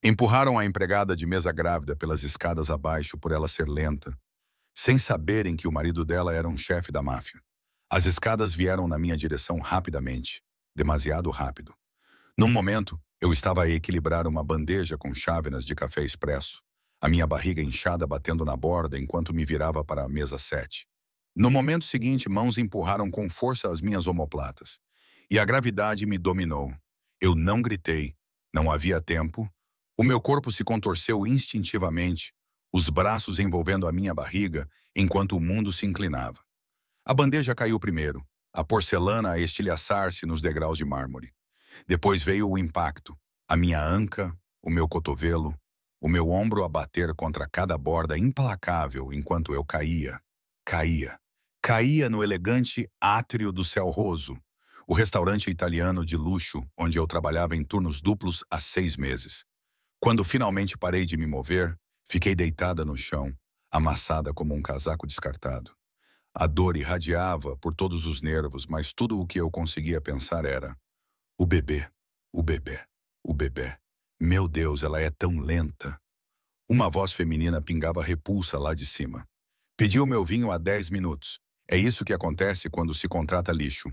Empurraram a empregada de mesa grávida pelas escadas abaixo por ela ser lenta, sem saberem que o marido dela era um chefe da máfia. As escadas vieram na minha direção rapidamente, demasiado rápido. Num momento, eu estava a equilibrar uma bandeja com chávenas de café expresso, a minha barriga inchada batendo na borda enquanto me virava para a mesa 7. No momento seguinte, mãos empurraram com força as minhas omoplatas, e a gravidade me dominou. Eu não gritei, não havia tempo. O meu corpo se contorceu instintivamente, os braços envolvendo a minha barriga enquanto o mundo se inclinava. A bandeja caiu primeiro, a porcelana a estilhaçar-se nos degraus de mármore. Depois veio o impacto, a minha anca, o meu cotovelo, o meu ombro a bater contra cada borda implacável enquanto eu caía. Caía no elegante átrio do Céu Roso, o restaurante italiano de luxo onde eu trabalhava em turnos duplos há 6 meses. Quando finalmente parei de me mover, fiquei deitada no chão, amassada como um casaco descartado. A dor irradiava por todos os nervos, mas tudo o que eu conseguia pensar era: o bebê, o bebê, o bebê. Meu Deus, ela é tão lenta. Uma voz feminina pingava repulsa lá de cima. Pedi o meu vinho há 10 minutos. É isso que acontece quando se contrata lixo.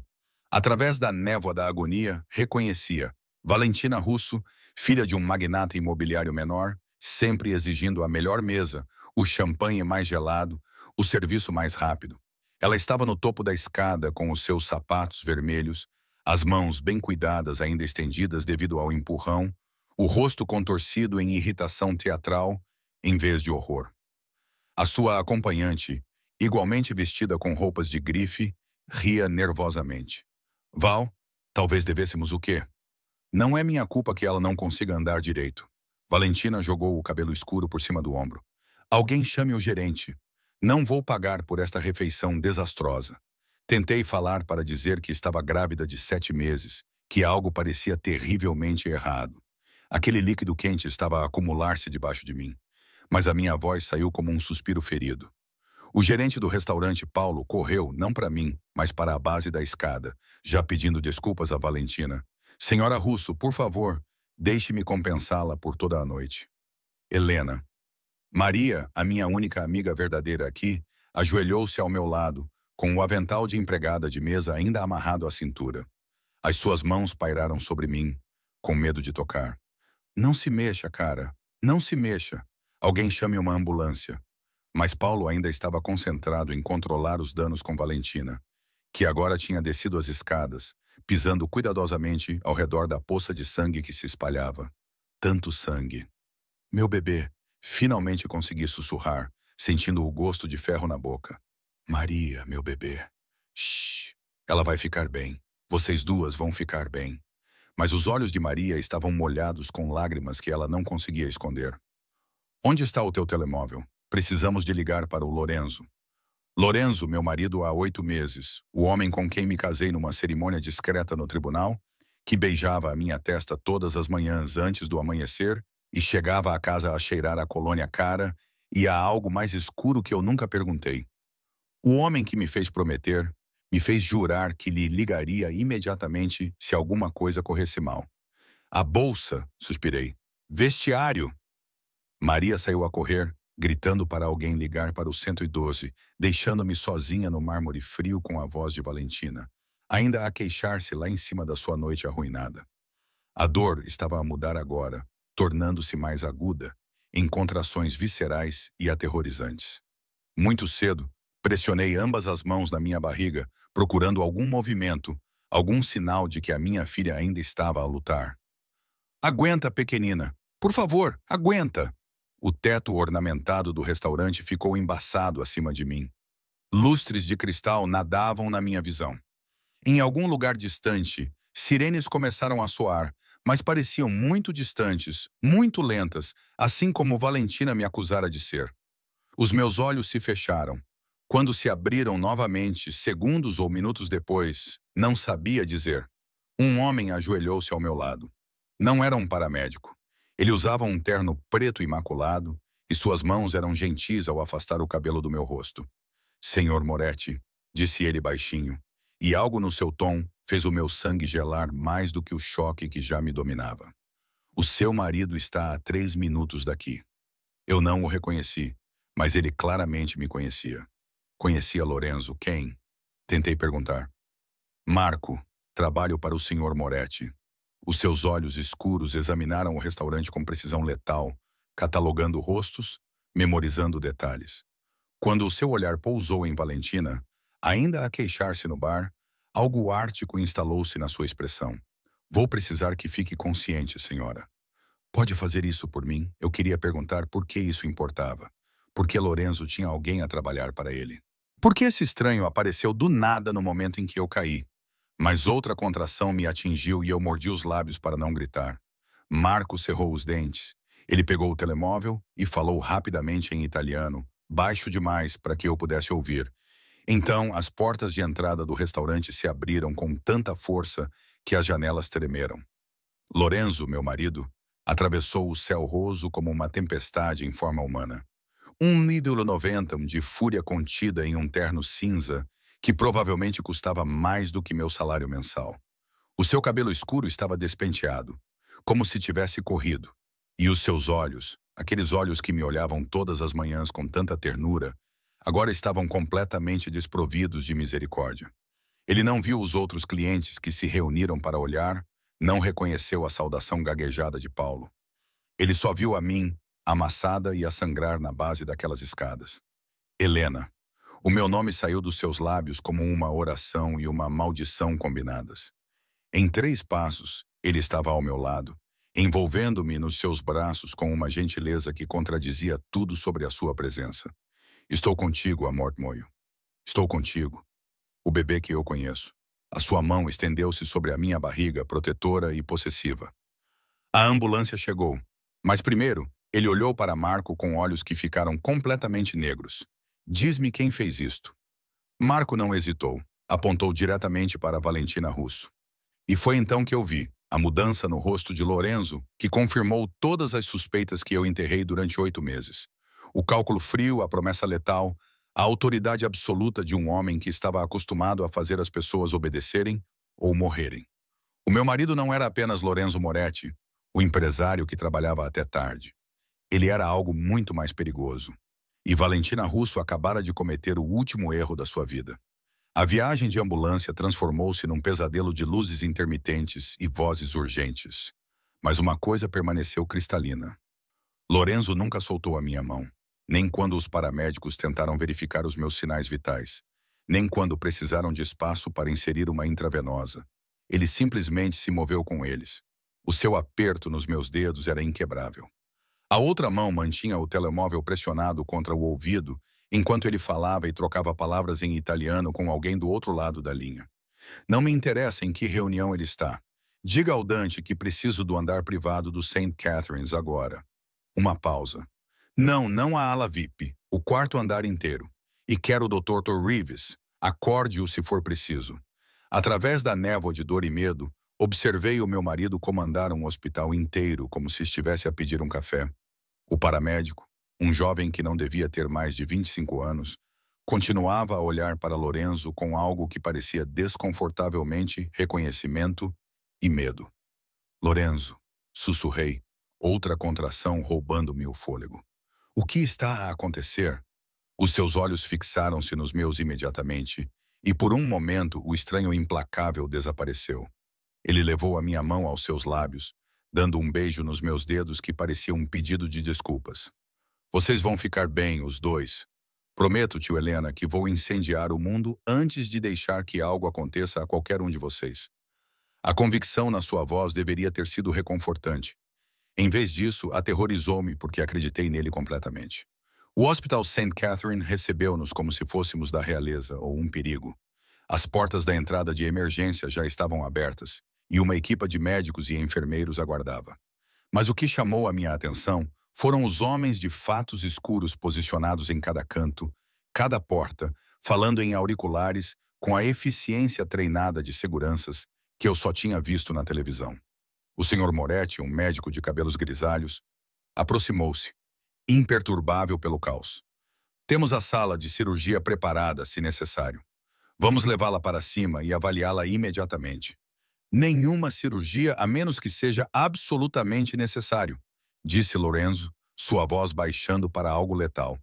Através da névoa da agonia, reconhecia Valentina Russo, filha de um magnata imobiliário menor, sempre exigindo a melhor mesa, o champanhe mais gelado, o serviço mais rápido. Ela estava no topo da escada com os seus sapatos vermelhos, as mãos bem cuidadas ainda estendidas devido ao empurrão, o rosto contorcido em irritação teatral em vez de horror. A sua acompanhante, igualmente vestida com roupas de grife, ria nervosamente. Val, talvez devêssemos o quê? Não é minha culpa que ela não consiga andar direito. Valentina jogou o cabelo escuro por cima do ombro. Alguém chame o gerente. Não vou pagar por esta refeição desastrosa. Tentei falar para dizer que estava grávida de 7 meses, que algo parecia terrivelmente errado. Aquele líquido quente estava a acumular-se debaixo de mim, mas a minha voz saiu como um suspiro ferido. O gerente do restaurante, Paulo, correu, não para mim, mas para a base da escada, já pedindo desculpas a Valentina. Senhora Russo, por favor, deixe-me compensá-la por toda a noite. Helena. Maria, a minha única amiga verdadeira aqui, ajoelhou-se ao meu lado, com o avental de empregada de mesa ainda amarrado à cintura. As suas mãos pairaram sobre mim, com medo de tocar. Não se mexa, cara. Não se mexa. Alguém chame uma ambulância. Mas Paulo ainda estava concentrado em controlar os danos com Valentina, que agora tinha descido as escadas, pisando cuidadosamente ao redor da poça de sangue que se espalhava. Tanto sangue. Meu bebê, finalmente consegui sussurrar, sentindo o gosto de ferro na boca. Maria, meu bebê. Shhh, ela vai ficar bem. Vocês duas vão ficar bem. Mas os olhos de Maria estavam molhados com lágrimas que ela não conseguia esconder. Onde está o teu telemóvel? Precisamos de ligar para o Lorenzo. Lorenzo, meu marido há 8 meses, o homem com quem me casei numa cerimônia discreta no tribunal, que beijava a minha testa todas as manhãs antes do amanhecer e chegava à casa a cheirar a colônia cara e a algo mais escuro que eu nunca perguntei. O homem que me fez prometer, me fez jurar que lhe ligaria imediatamente se alguma coisa corresse mal. A bolsa, suspirei. Vestiário! Maria saiu a correr, gritando para alguém ligar para o 112, deixando-me sozinha no mármore frio com a voz de Valentina, ainda a queixar-se lá em cima da sua noite arruinada. A dor estava a mudar agora, tornando-se mais aguda, em contrações viscerais e aterrorizantes. Muito cedo, pressionei ambas as mãos na minha barriga, procurando algum movimento, algum sinal de que a minha filha ainda estava a lutar. Aguenta, pequenina! Por favor, aguenta! O teto ornamentado do restaurante ficou embaçado acima de mim. Lustres de cristal nadavam na minha visão. Em algum lugar distante, sirenes começaram a soar, mas pareciam muito distantes, muito lentas, assim como Valentina me acusara de ser. Os meus olhos se fecharam. Quando se abriram novamente, segundos ou minutos depois, não sabia dizer. Um homem ajoelhou-se ao meu lado. Não era um paramédico. Ele usava um terno preto imaculado e suas mãos eram gentis ao afastar o cabelo do meu rosto. Senhor Moretti, disse ele baixinho, e algo no seu tom fez o meu sangue gelar mais do que o choque que já me dominava. O seu marido está a 3 minutos daqui. Eu não o reconheci, mas ele claramente me conhecia. Conhecia Lorenzo, quem? Tentei perguntar. Marco, trabalho para o Sr. Moretti. Os seus olhos escuros examinaram o restaurante com precisão letal, catalogando rostos, memorizando detalhes. Quando o seu olhar pousou em Valentina, ainda a queixar-se no bar, algo ártico instalou-se na sua expressão. Vou precisar que fique consciente, senhora. Pode fazer isso por mim? Eu queria perguntar por que isso importava. Por que Lorenzo tinha alguém a trabalhar para ele? Por que esse estranho apareceu do nada no momento em que eu caí? Mas outra contração me atingiu e eu mordi os lábios para não gritar. Marco cerrou os dentes. Ele pegou o telemóvel e falou rapidamente em italiano, baixo demais para que eu pudesse ouvir. Então, as portas de entrada do restaurante se abriram com tanta força que as janelas tremeram. Lorenzo, meu marido, atravessou o céu roso como uma tempestade em forma humana. Um ídolo 90 de fúria contida em um terno cinza que provavelmente custava mais do que meu salário mensal. O seu cabelo escuro estava despenteado, como se tivesse corrido. E os seus olhos, aqueles olhos que me olhavam todas as manhãs com tanta ternura, agora estavam completamente desprovidos de misericórdia. Ele não viu os outros clientes que se reuniram para olhar, não reconheceu a saudação gaguejada de Paulo. Ele só viu a mim, amassada e a sangrar na base daquelas escadas. Helena. O meu nome saiu dos seus lábios como uma oração e uma maldição combinadas. Em 3 passos, ele estava ao meu lado, envolvendo-me nos seus braços com uma gentileza que contradizia tudo sobre a sua presença. Estou contigo, amor moio. Estou contigo, o bebê que eu conheço. A sua mão estendeu-se sobre a minha barriga, protetora e possessiva. A ambulância chegou, mas primeiro, ele olhou para Marco com olhos que ficaram completamente negros. Diz-me quem fez isto. Marco não hesitou, apontou diretamente para Valentina Russo. E foi então que eu vi a mudança no rosto de Lorenzo, que confirmou todas as suspeitas que eu enterrei durante 8 meses. O cálculo frio, a promessa letal, a autoridade absoluta de um homem que estava acostumado a fazer as pessoas obedecerem ou morrerem. O meu marido não era apenas Lorenzo Moretti, o empresário que trabalhava até tarde. Ele era algo muito mais perigoso. E Valentina Russo acabara de cometer o último erro da sua vida. A viagem de ambulância transformou-se num pesadelo de luzes intermitentes e vozes urgentes. Mas uma coisa permaneceu cristalina. Lorenzo nunca soltou a minha mão, nem quando os paramédicos tentaram verificar os meus sinais vitais, nem quando precisaram de espaço para inserir uma intravenosa. Ele simplesmente se moveu com eles. O seu aperto nos meus dedos era inquebrável. A outra mão mantinha o telemóvel pressionado contra o ouvido enquanto ele falava e trocava palavras em italiano com alguém do outro lado da linha. Não me interessa em que reunião ele está. Diga ao Dante que preciso do andar privado do St. Catherine's agora. Uma pausa. Não, não a ala VIP. O quarto andar inteiro. E quero o Dr. Reeves. Acorde-o se for preciso. Através da névoa de dor e medo, observei o meu marido comandar um hospital inteiro como se estivesse a pedir um café. O paramédico, um jovem que não devia ter mais de 25 anos, continuava a olhar para Lorenzo com algo que parecia desconfortavelmente reconhecimento e medo. Lorenzo, sussurrei, outra contração roubando-me o fôlego. O que está a acontecer? Os seus olhos fixaram-se nos meus imediatamente, e por um momento o estranho implacável desapareceu. Ele levou a minha mão aos seus lábios, dando um beijo nos meus dedos que parecia um pedido de desculpas. Vocês vão ficar bem, os dois. Prometo, tio Helena, que vou incendiar o mundo antes de deixar que algo aconteça a qualquer um de vocês. A convicção na sua voz deveria ter sido reconfortante. Em vez disso, aterrorizou-me porque acreditei nele completamente. O Hospital St. Catherine recebeu-nos como se fôssemos da realeza ou um perigo. As portas da entrada de emergência já estavam abertas e uma equipa de médicos e enfermeiros aguardava. Mas o que chamou a minha atenção foram os homens de fatos escuros posicionados em cada canto, cada porta, falando em auriculares com a eficiência treinada de seguranças que eu só tinha visto na televisão. O Sr. Moretti, um médico de cabelos grisalhos, aproximou-se, imperturbável pelo caos. Temos a sala de cirurgia preparada, se necessário. Vamos levá-la para cima e avaliá-la imediatamente. Nenhuma cirurgia a menos que seja absolutamente necessário, disse Lorenzo, sua voz baixando para algo letal.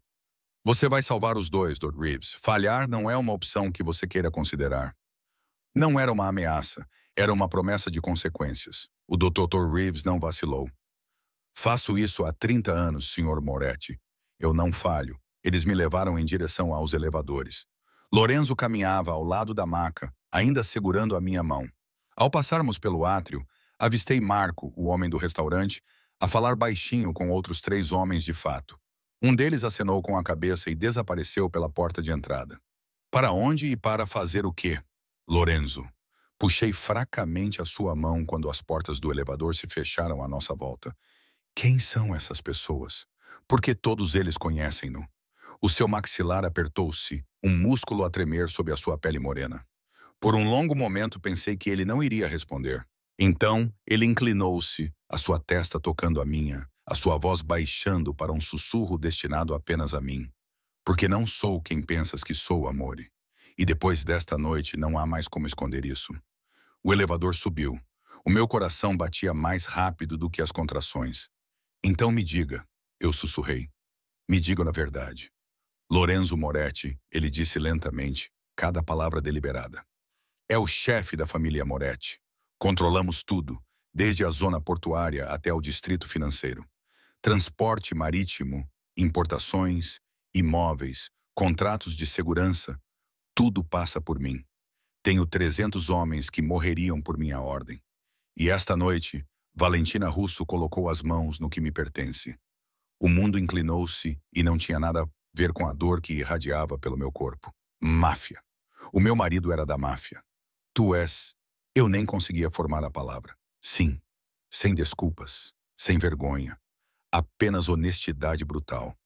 Você vai salvar os dois, Dr. Reeves. Falhar não é uma opção que você queira considerar. Não era uma ameaça, era uma promessa de consequências. O Dr. Reeves não vacilou. Faço isso há 30 anos, Sr. Moretti. Eu não falho. Eles me levaram em direção aos elevadores. Lorenzo caminhava ao lado da maca, ainda segurando a minha mão. Ao passarmos pelo átrio, avistei Marco, o homem do restaurante, a falar baixinho com outros 3 homens de fato. Um deles acenou com a cabeça e desapareceu pela porta de entrada. Para onde e para fazer o quê? Lorenzo. Puxei fracamente a sua mão quando as portas do elevador se fecharam à nossa volta. Quem são essas pessoas? Porque todos eles conhecem-no. O seu maxilar apertou-se, um músculo a tremer sob a sua pele morena. Por um longo momento pensei que ele não iria responder. Então, ele inclinou-se, a sua testa tocando a minha, a sua voz baixando para um sussurro destinado apenas a mim. Porque não sou quem pensas que sou, amore. E depois desta noite não há mais como esconder isso. O elevador subiu. O meu coração batia mais rápido do que as contrações. Então me diga, eu sussurrei. Me diga na verdade. Lorenzo Moretti, ele disse lentamente, cada palavra deliberada. É o chefe da família Moretti. Controlamos tudo, desde a zona portuária até o distrito financeiro. Transporte marítimo, importações, imóveis, contratos de segurança, tudo passa por mim. Tenho 300 homens que morreriam por minha ordem. E esta noite, Valentina Russo colocou as mãos no que me pertence. O mundo inclinou-se e não tinha nada a ver com a dor que irradiava pelo meu corpo. Máfia. O meu marido era da máfia. Tu és... Eu nem conseguia formar a palavra. Sim. Sem desculpas. Sem vergonha. Apenas honestidade brutal.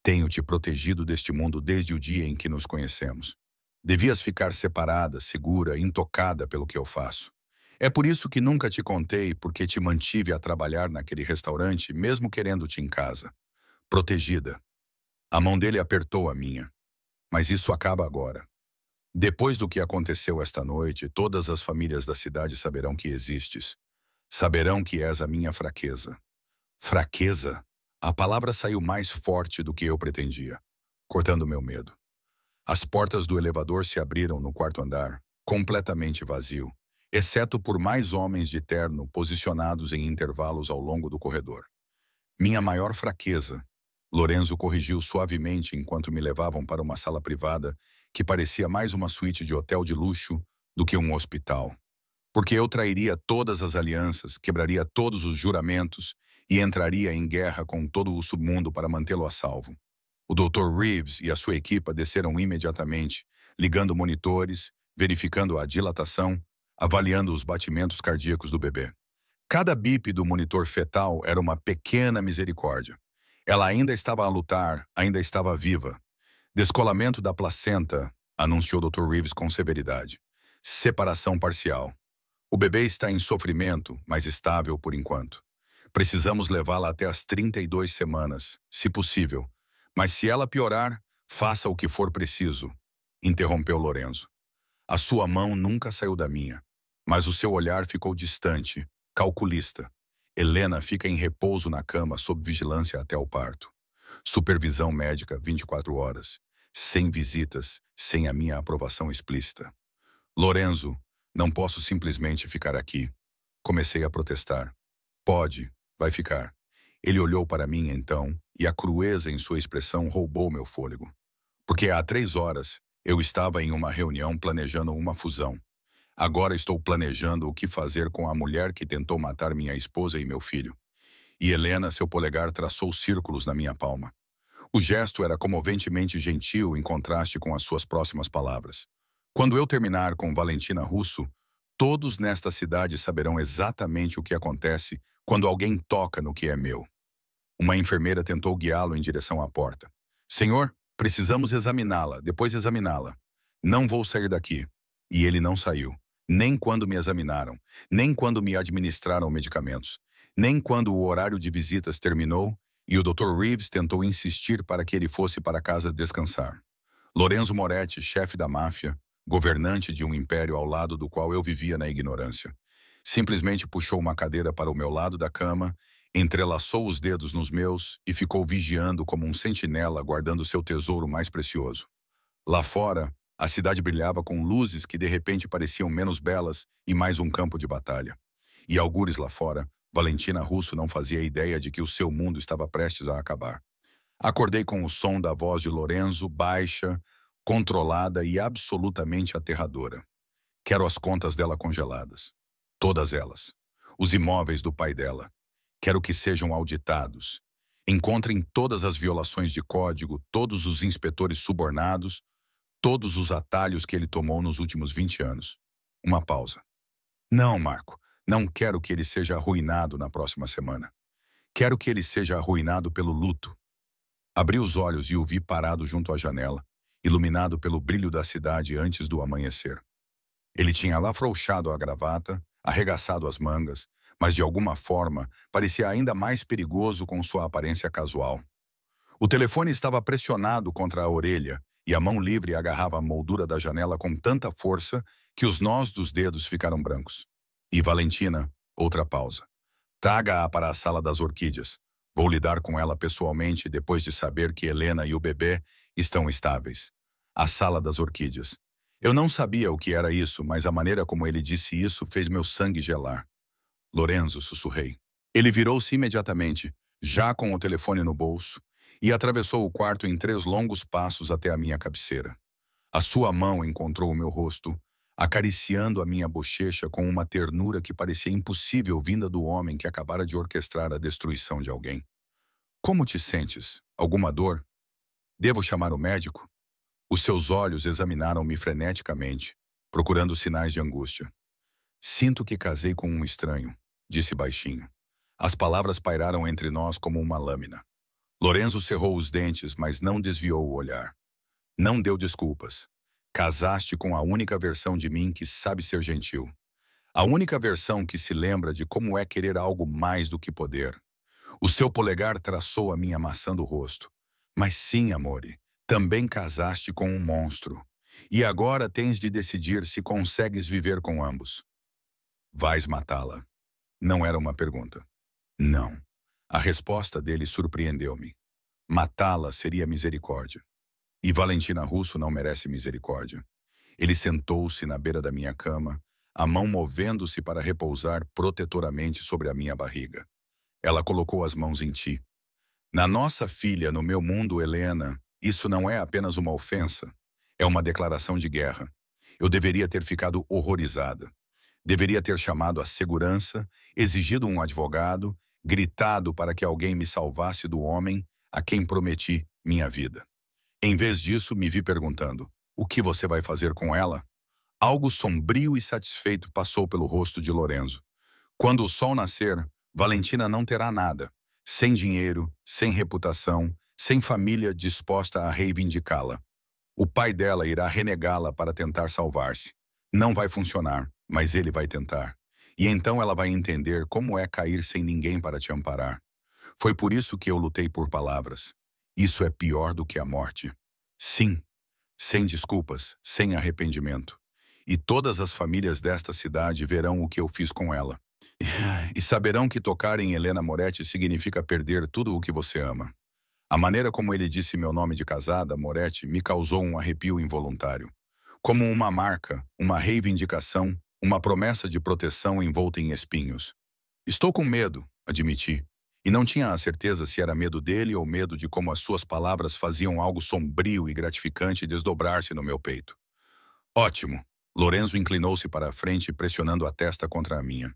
Tenho te protegido deste mundo desde o dia em que nos conhecemos. Devias ficar separada, segura, intocada pelo que eu faço. É por isso que nunca te contei porque te mantive a trabalhar naquele restaurante, mesmo querendo-te em casa. Protegida. A mão dele apertou a minha. Mas isso acaba agora. Depois do que aconteceu esta noite, todas as famílias da cidade saberão que existes. Saberão que és a minha fraqueza. Fraqueza? A palavra saiu mais forte do que eu pretendia, cortando meu medo. As portas do elevador se abriram no quarto andar, completamente vazio, exceto por mais homens de terno posicionados em intervalos ao longo do corredor. Minha maior fraqueza, Lorenzo corrigiu suavemente enquanto me levavam para uma sala privada que parecia mais uma suíte de hotel de luxo do que um hospital. Porque eu trairia todas as alianças, quebraria todos os juramentos e entraria em guerra com todo o submundo para mantê-lo a salvo. O Dr. Reeves e a sua equipa desceram imediatamente, ligando monitores, verificando a dilatação, avaliando os batimentos cardíacos do bebê. Cada bip do monitor fetal era uma pequena misericórdia. Ela ainda estava a lutar, ainda estava viva. Descolamento da placenta, anunciou Dr. Reeves com severidade. Separação parcial. O bebê está em sofrimento, mas estável por enquanto. Precisamos levá-la até as 32 semanas, se possível. Mas se ela piorar, faça o que for preciso, interrompeu Lorenzo. A sua mão nunca saiu da minha, mas o seu olhar ficou distante, calculista. Helena fica em repouso na cama sob vigilância até o parto. Supervisão médica 24 horas, sem visitas, sem a minha aprovação explícita. Lorenzo, não posso simplesmente ficar aqui. Comecei a protestar. Pode, vai ficar. Ele olhou para mim então, e a crueza em sua expressão roubou meu fôlego. Porque há 3 horas eu estava em uma reunião planejando uma fusão. Agora estou planejando o que fazer com a mulher que tentou matar minha esposa e meu filho. E Helena, seu polegar, traçou círculos na minha palma. O gesto era comoventemente gentil em contraste com as suas próximas palavras. Quando eu terminar com Valentina Russo, todos nesta cidade saberão exatamente o que acontece quando alguém toca no que é meu. Uma enfermeira tentou guiá-lo em direção à porta. Senhor, precisamos examiná-la, depois examiná-la. Não vou sair daqui. E ele não saiu. Nem quando me examinaram, nem quando me administraram medicamentos, nem quando o horário de visitas terminou e o Dr. Reeves tentou insistir para que ele fosse para casa descansar. Lorenzo Moretti, chefe da máfia, governante de um império ao lado do qual eu vivia na ignorância. Simplesmente puxou uma cadeira para o meu lado da cama, entrelaçou os dedos nos meus e ficou vigiando como um sentinela guardando seu tesouro mais precioso. Lá fora, a cidade brilhava com luzes que de repente pareciam menos belas e mais um campo de batalha. E algures lá fora, Valentina Russo não fazia ideia de que o seu mundo estava prestes a acabar. Acordei com o som da voz de Lorenzo, baixa, controlada e absolutamente aterradora. Quero as contas dela congeladas. Todas elas. Os imóveis do pai dela. Quero que sejam auditados. Encontrem todas as violações de código, todos os inspetores subornados, todos os atalhos que ele tomou nos últimos 20 anos. Uma pausa. Não, Marco. Não quero que ele seja arruinado na próxima semana. Quero que ele seja arruinado pelo luto. Abri os olhos e o vi parado junto à janela, iluminado pelo brilho da cidade antes do amanhecer. Ele tinha lá afrouxado a gravata, arregaçado as mangas, mas de alguma forma parecia ainda mais perigoso com sua aparência casual. O telefone estava pressionado contra a orelha e a mão livre agarrava a moldura da janela com tanta força que os nós dos dedos ficaram brancos. E Valentina, outra pausa. Traga-a para a sala das orquídeas. Vou lidar com ela pessoalmente depois de saber que Helena e o bebê estão estáveis. A sala das orquídeas. Eu não sabia o que era isso, mas a maneira como ele disse isso fez meu sangue gelar. Lorenzo, sussurrei. Ele virou-se imediatamente, já com o telefone no bolso, e atravessou o quarto em 3 longos passos até a minha cabeceira. A sua mão encontrou o meu rosto, acariciando a minha bochecha com uma ternura que parecia impossível vinda do homem que acabara de orquestrar a destruição de alguém. Como te sentes? Alguma dor? Devo chamar o médico? Os seus olhos examinaram-me freneticamente, procurando sinais de angústia. Sinto que casei com um estranho, disse baixinho. As palavras pairaram entre nós como uma lâmina. Lorenzo cerrou os dentes, mas não desviou o olhar. Não deu desculpas. Casaste com a única versão de mim que sabe ser gentil. A única versão que se lembra de como é querer algo mais do que poder. O seu polegar traçou a minha maçã do rosto. Mas sim, amore, também casaste com um monstro. E agora tens de decidir se consegues viver com ambos. Vais matá-la? Não era uma pergunta. Não. A resposta dele surpreendeu-me. Matá-la seria misericórdia. E Valentina Russo não merece misericórdia. Ele sentou-se na beira da minha cama, a mão movendo-se para repousar protetoramente sobre a minha barriga. Ela colocou as mãos em ti. Na nossa filha, no meu mundo, Helena, isso não é apenas uma ofensa. É uma declaração de guerra. Eu deveria ter ficado horrorizada. Deveria ter chamado a segurança, exigido um advogado, gritado para que alguém me salvasse do homem a quem prometi minha vida. Em vez disso, me vi perguntando, o que você vai fazer com ela? Algo sombrio e satisfeito passou pelo rosto de Lorenzo. Quando o sol nascer, Valentina não terá nada. Sem dinheiro, sem reputação, sem família disposta a reivindicá-la. O pai dela irá renegá-la para tentar salvar-se. Não vai funcionar, mas ele vai tentar. E então ela vai entender como é cair sem ninguém para te amparar. Foi por isso que eu lutei por palavras. Isso é pior do que a morte. Sim, sem desculpas, sem arrependimento. E todas as famílias desta cidade verão o que eu fiz com ela. E saberão que tocar em Helena Moretti significa perder tudo o que você ama. A maneira como ele disse meu nome de casada, Moretti, me causou um arrepio involuntário. Como uma marca, uma reivindicação, uma promessa de proteção envolta em espinhos. Estou com medo, admiti. E não tinha a certeza se era medo dele ou medo de como as suas palavras faziam algo sombrio e gratificante desdobrar-se no meu peito. Ótimo. Lorenzo inclinou-se para a frente, pressionando a testa contra a minha.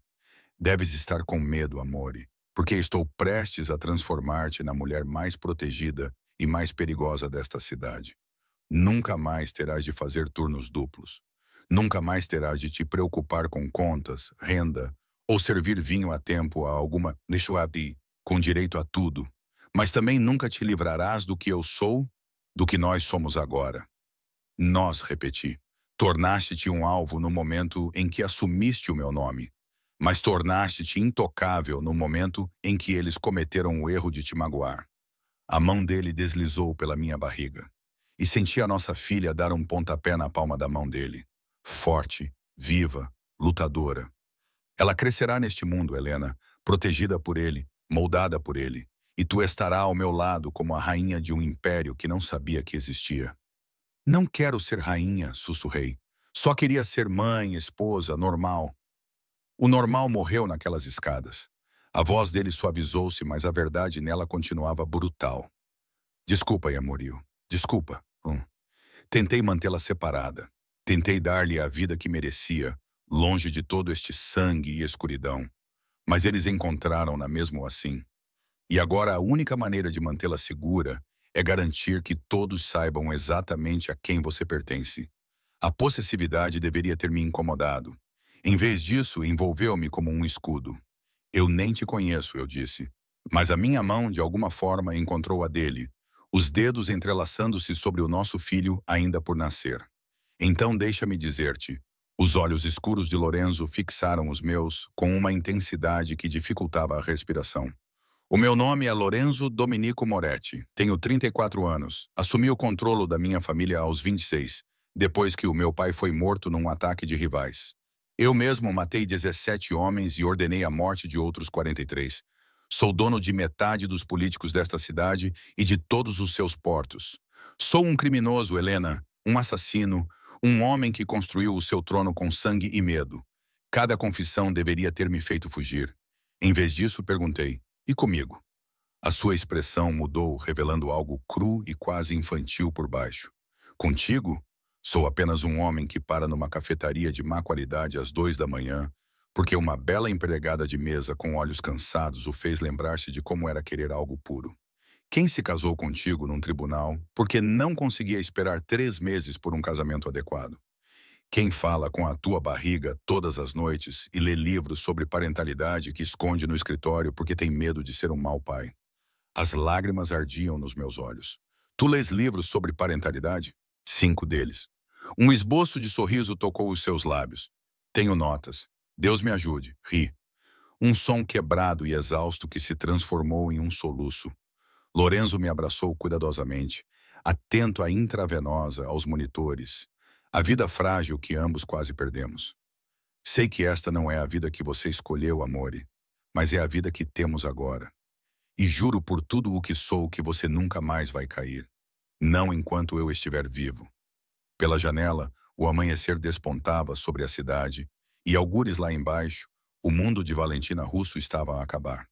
Deves estar com medo, amore, porque estou prestes a transformar-te na mulher mais protegida e mais perigosa desta cidade. Nunca mais terás de fazer turnos duplos. Nunca mais terás de te preocupar com contas, renda, ou servir vinho a tempo a alguma Nishuati, com direito a tudo. Mas também nunca te livrarás do que eu sou, do que nós somos agora. Nós, repeti, tornaste-te um alvo no momento em que assumiste o meu nome, mas tornaste-te intocável no momento em que eles cometeram o erro de te magoar. A mão dele deslizou pela minha barriga, e senti a nossa filha dar um pontapé na palma da mão dele. Forte, viva, lutadora. Ela crescerá neste mundo, Helena, protegida por ele, moldada por ele. E tu estará ao meu lado como a rainha de um império que não sabia que existia. Não quero ser rainha, sussurrei. Só queria ser mãe, esposa, normal. O normal morreu naquelas escadas. A voz dele suavizou-se, mas a verdade nela continuava brutal. Desculpa, Yamorio. Desculpa. Tentei mantê-la separada. Tentei dar-lhe a vida que merecia, longe de todo este sangue e escuridão. Mas eles encontraram-na mesmo assim. E agora a única maneira de mantê-la segura é garantir que todos saibam exatamente a quem você pertence. A possessividade deveria ter me incomodado. Em vez disso, envolveu-me como um escudo. Eu nem te conheço, eu disse. Mas a minha mão, de alguma forma, encontrou a dele, os dedos entrelaçando-se sobre o nosso filho ainda por nascer. Então deixa-me dizer-te, os olhos escuros de Lorenzo fixaram os meus com uma intensidade que dificultava a respiração. O meu nome é Lorenzo Domenico Moretti, tenho 34 anos, assumi o controle da minha família aos 26, depois que o meu pai foi morto num ataque de rivais. Eu mesmo matei 17 homens e ordenei a morte de outros 43. Sou dono de metade dos políticos desta cidade e de todos os seus portos. Sou um criminoso, Helena, um assassino, um homem que construiu o seu trono com sangue e medo. Cada confissão deveria ter me feito fugir. Em vez disso, perguntei, e comigo? A sua expressão mudou, revelando algo cru e quase infantil por baixo. Contigo? Sou apenas um homem que para numa cafetaria de má qualidade às 2 da manhã, porque uma bela empregada de mesa com olhos cansados o fez lembrar-se de como era querer algo puro. Quem se casou contigo num tribunal porque não conseguia esperar 3 meses por um casamento adequado? Quem fala com a tua barriga todas as noites e lê livros sobre parentalidade que esconde no escritório porque tem medo de ser um mau pai? As lágrimas ardiam nos meus olhos. Tu lês livros sobre parentalidade? 5 deles. Um esboço de sorriso tocou os seus lábios. Tenho notas. Deus me ajude. Ri. Um som quebrado e exausto que se transformou em um soluço. Lorenzo me abraçou cuidadosamente, atento à intravenosa, aos monitores. A vida frágil que ambos quase perdemos. Sei que esta não é a vida que você escolheu, amore, mas é a vida que temos agora. E juro por tudo o que sou que você nunca mais vai cair. Não enquanto eu estiver vivo. Pela janela, o amanhecer despontava sobre a cidade, e algures lá embaixo, o mundo de Valentina Russo estava a acabar.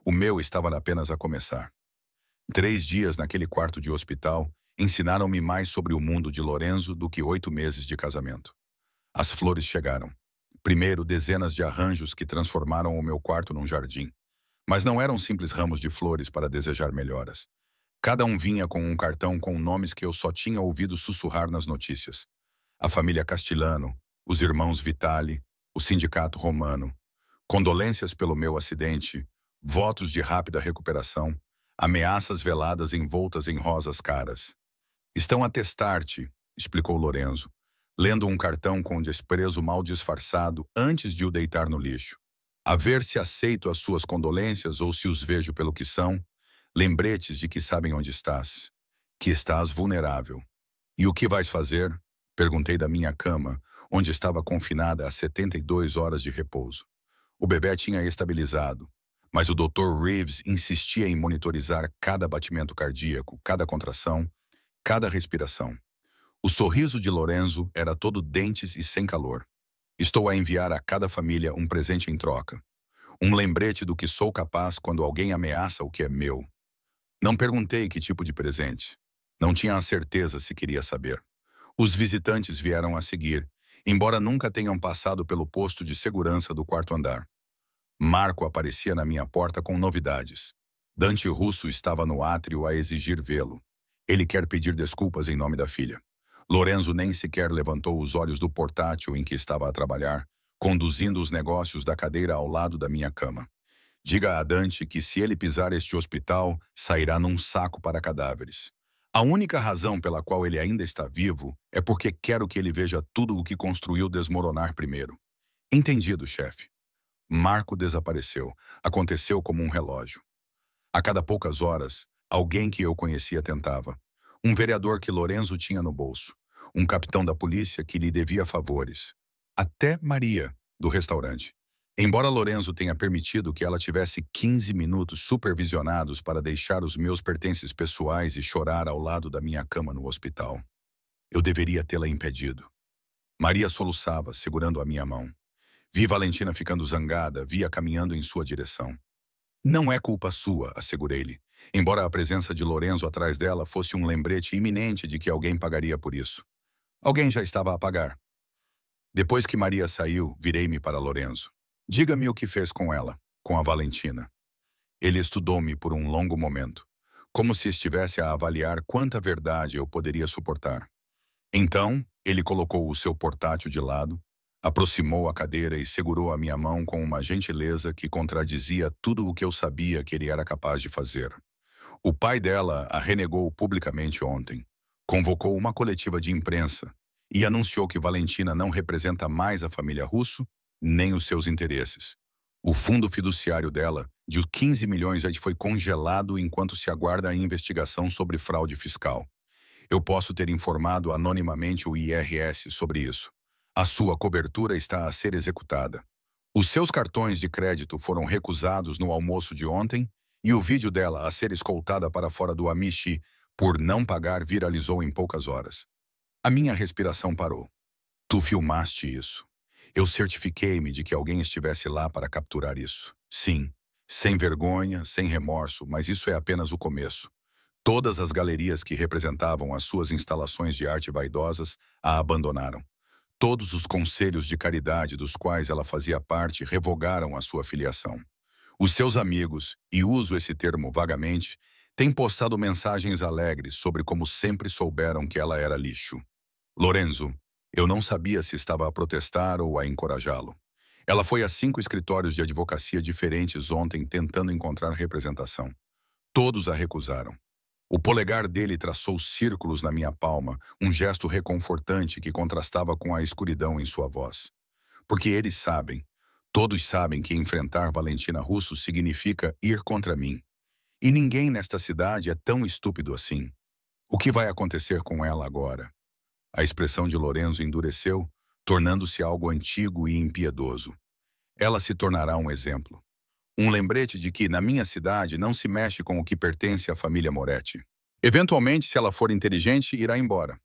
O meu estava apenas a começar. 3 dias naquele quarto de hospital ensinaram-me mais sobre o mundo de Lorenzo do que 8 meses de casamento. As flores chegaram. Primeiro, dezenas de arranjos que transformaram o meu quarto num jardim. Mas não eram simples ramos de flores para desejar melhoras. Cada um vinha com um cartão com nomes que eu só tinha ouvido sussurrar nas notícias. A família Castilano, os irmãos Vitali, o sindicato romano. Condolências pelo meu acidente, votos de rápida recuperação, ameaças veladas envoltas em rosas caras. Estão a testar-te, explicou Lorenzo, lendo um cartão com desprezo mal disfarçado antes de o deitar no lixo. A ver se aceito as suas condolências ou se os vejo pelo que são, lembretes de que sabem onde estás, que estás vulnerável. E o que vais fazer? Perguntei da minha cama, onde estava confinada a 72 horas de repouso. O bebê tinha estabilizado, mas o Dr. Reeves insistia em monitorizar cada batimento cardíaco, cada contração, cada respiração. O sorriso de Lorenzo era todo dentes e sem calor. Estou a enviar a cada família um presente em troca. Um lembrete do que sou capaz quando alguém ameaça o que é meu. Não perguntei que tipo de presente. Não tinha a certeza se queria saber. Os visitantes vieram a seguir, embora nunca tenham passado pelo posto de segurança do 4º andar. Marco aparecia na minha porta com novidades. Dante Russo estava no átrio a exigir vê-lo. Ele quer pedir desculpas em nome da filha. Lorenzo nem sequer levantou os olhos do portátil em que estava a trabalhar, conduzindo os negócios da cadeira ao lado da minha cama. Diga a Dante que se ele pisar este hospital, sairá num saco para cadáveres. A única razão pela qual ele ainda está vivo é porque quero que ele veja tudo o que construiu desmoronar primeiro. Entendido, chefe. Marco desapareceu. Aconteceu como um relógio. A cada poucas horas, alguém que eu conhecia tentava. Um vereador que Lorenzo tinha no bolso. Um capitão da polícia que lhe devia favores. Até Maria, do restaurante. Embora Lorenzo tenha permitido que ela tivesse 15 minutos supervisionados para deixar os meus pertences pessoais e chorar ao lado da minha cama no hospital, eu deveria tê-la impedido. Maria soluçava, segurando a minha mão. Vi Valentina ficando zangada, vi-a caminhando em sua direção. Não é culpa sua, assegurei-lhe, embora a presença de Lorenzo atrás dela fosse um lembrete iminente de que alguém pagaria por isso. Alguém já estava a pagar. Depois que Maria saiu, virei-me para Lorenzo. Diga-me o que fez com ela, com a Valentina. Ele estudou-me por um longo momento, como se estivesse a avaliar quanta verdade eu poderia suportar. Então, ele colocou o seu portátil de lado, aproximou a cadeira e segurou a minha mão com uma gentileza que contradizia tudo o que eu sabia que ele era capaz de fazer. O pai dela a renegou publicamente ontem. Convocou uma coletiva de imprensa e anunciou que Valentina não representa mais a família Russo nem os seus interesses. O fundo fiduciário dela, de 15 milhões, foi congelado enquanto se aguarda a investigação sobre fraude fiscal. Eu posso ter informado anonimamente o IRS sobre isso. A sua cobertura está a ser executada. Os seus cartões de crédito foram recusados no almoço de ontem e o vídeo dela a ser escoltada para fora do Amishi por não pagar viralizou em poucas horas. A minha respiração parou. Tu filmaste isso. Eu certifiquei-me de que alguém estivesse lá para capturar isso. Sim, sem vergonha, sem remorso, mas isso é apenas o começo. Todas as galerias que representavam as suas instalações de arte vaidosas a abandonaram. Todos os conselhos de caridade dos quais ela fazia parte revogaram a sua filiação. Os seus amigos, e uso esse termo vagamente, têm postado mensagens alegres sobre como sempre souberam que ela era lixo. Lorenzo, eu não sabia se estava a protestar ou a encorajá-lo. Ela foi a 5 escritórios de advocacia diferentes ontem tentando encontrar representação. Todos a recusaram. O polegar dele traçou círculos na minha palma, um gesto reconfortante que contrastava com a escuridão em sua voz. Porque eles sabem, todos sabem que enfrentar Valentina Russo significa ir contra mim. E ninguém nesta cidade é tão estúpido assim. O que vai acontecer com ela agora? A expressão de Lorenzo endureceu, tornando-se algo antigo e impiedoso. Ela se tornará um exemplo. Um lembrete de que, na minha cidade, não se mexe com o que pertence à família Moretti. Eventualmente, se ela for inteligente, irá embora.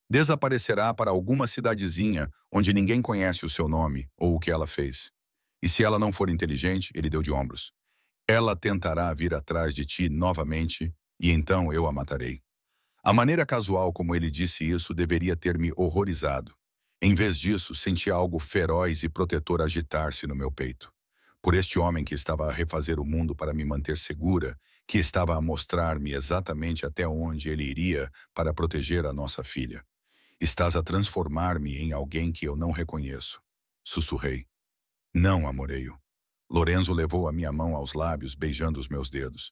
Desaparecerá para alguma cidadezinha onde ninguém conhece o seu nome ou o que ela fez. E se ela não for inteligente, ele deu de ombros. Ela tentará vir atrás de ti novamente e então eu a matarei. A maneira casual como ele disse isso deveria ter me horrorizado. Em vez disso, senti algo feroz e protetor agitar-se no meu peito. Por este homem que estava a refazer o mundo para me manter segura, que estava a mostrar-me exatamente até onde ele iria para proteger a nossa filha. Estás a transformar-me em alguém que eu não reconheço. Sussurrei. Não, amoreio. Lorenzo levou a minha mão aos lábios, beijando os meus dedos.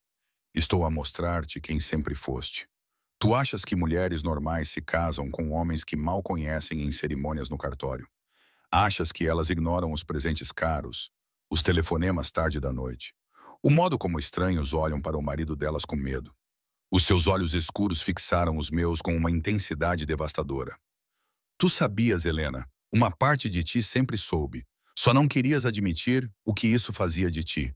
Estou a mostrar-te quem sempre foste. Tu achas que mulheres normais se casam com homens que mal conhecem em cerimônias no cartório? Achas que elas ignoram os presentes caros, os telefonemas tarde da noite, o modo como estranhos olham para o marido delas com medo? Os seus olhos escuros fixaram os meus com uma intensidade devastadora. Tu sabias, Helena, uma parte de ti sempre soube. Só não querias admitir o que isso fazia de ti.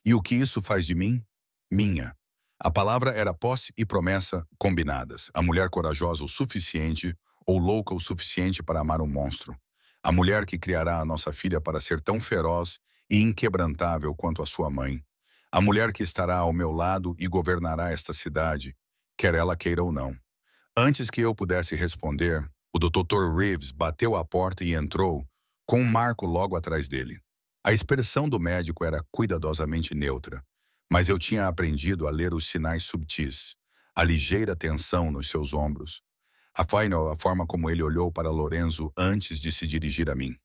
E o que isso faz de mim? Minha. A palavra era posse e promessa combinadas. A mulher corajosa o suficiente ou louca o suficiente para amar um monstro. A mulher que criará a nossa filha para ser tão feroz e inquebrantável quanto a sua mãe. A mulher que estará ao meu lado e governará esta cidade, quer ela queira ou não. Antes que eu pudesse responder, o Dr. Reeves bateu à porta e entrou, com um Marco logo atrás dele. A expressão do médico era cuidadosamente neutra, mas eu tinha aprendido a ler os sinais subtis, a ligeira tensão nos seus ombros. A forma como ele olhou para Lorenzo antes de se dirigir a mim.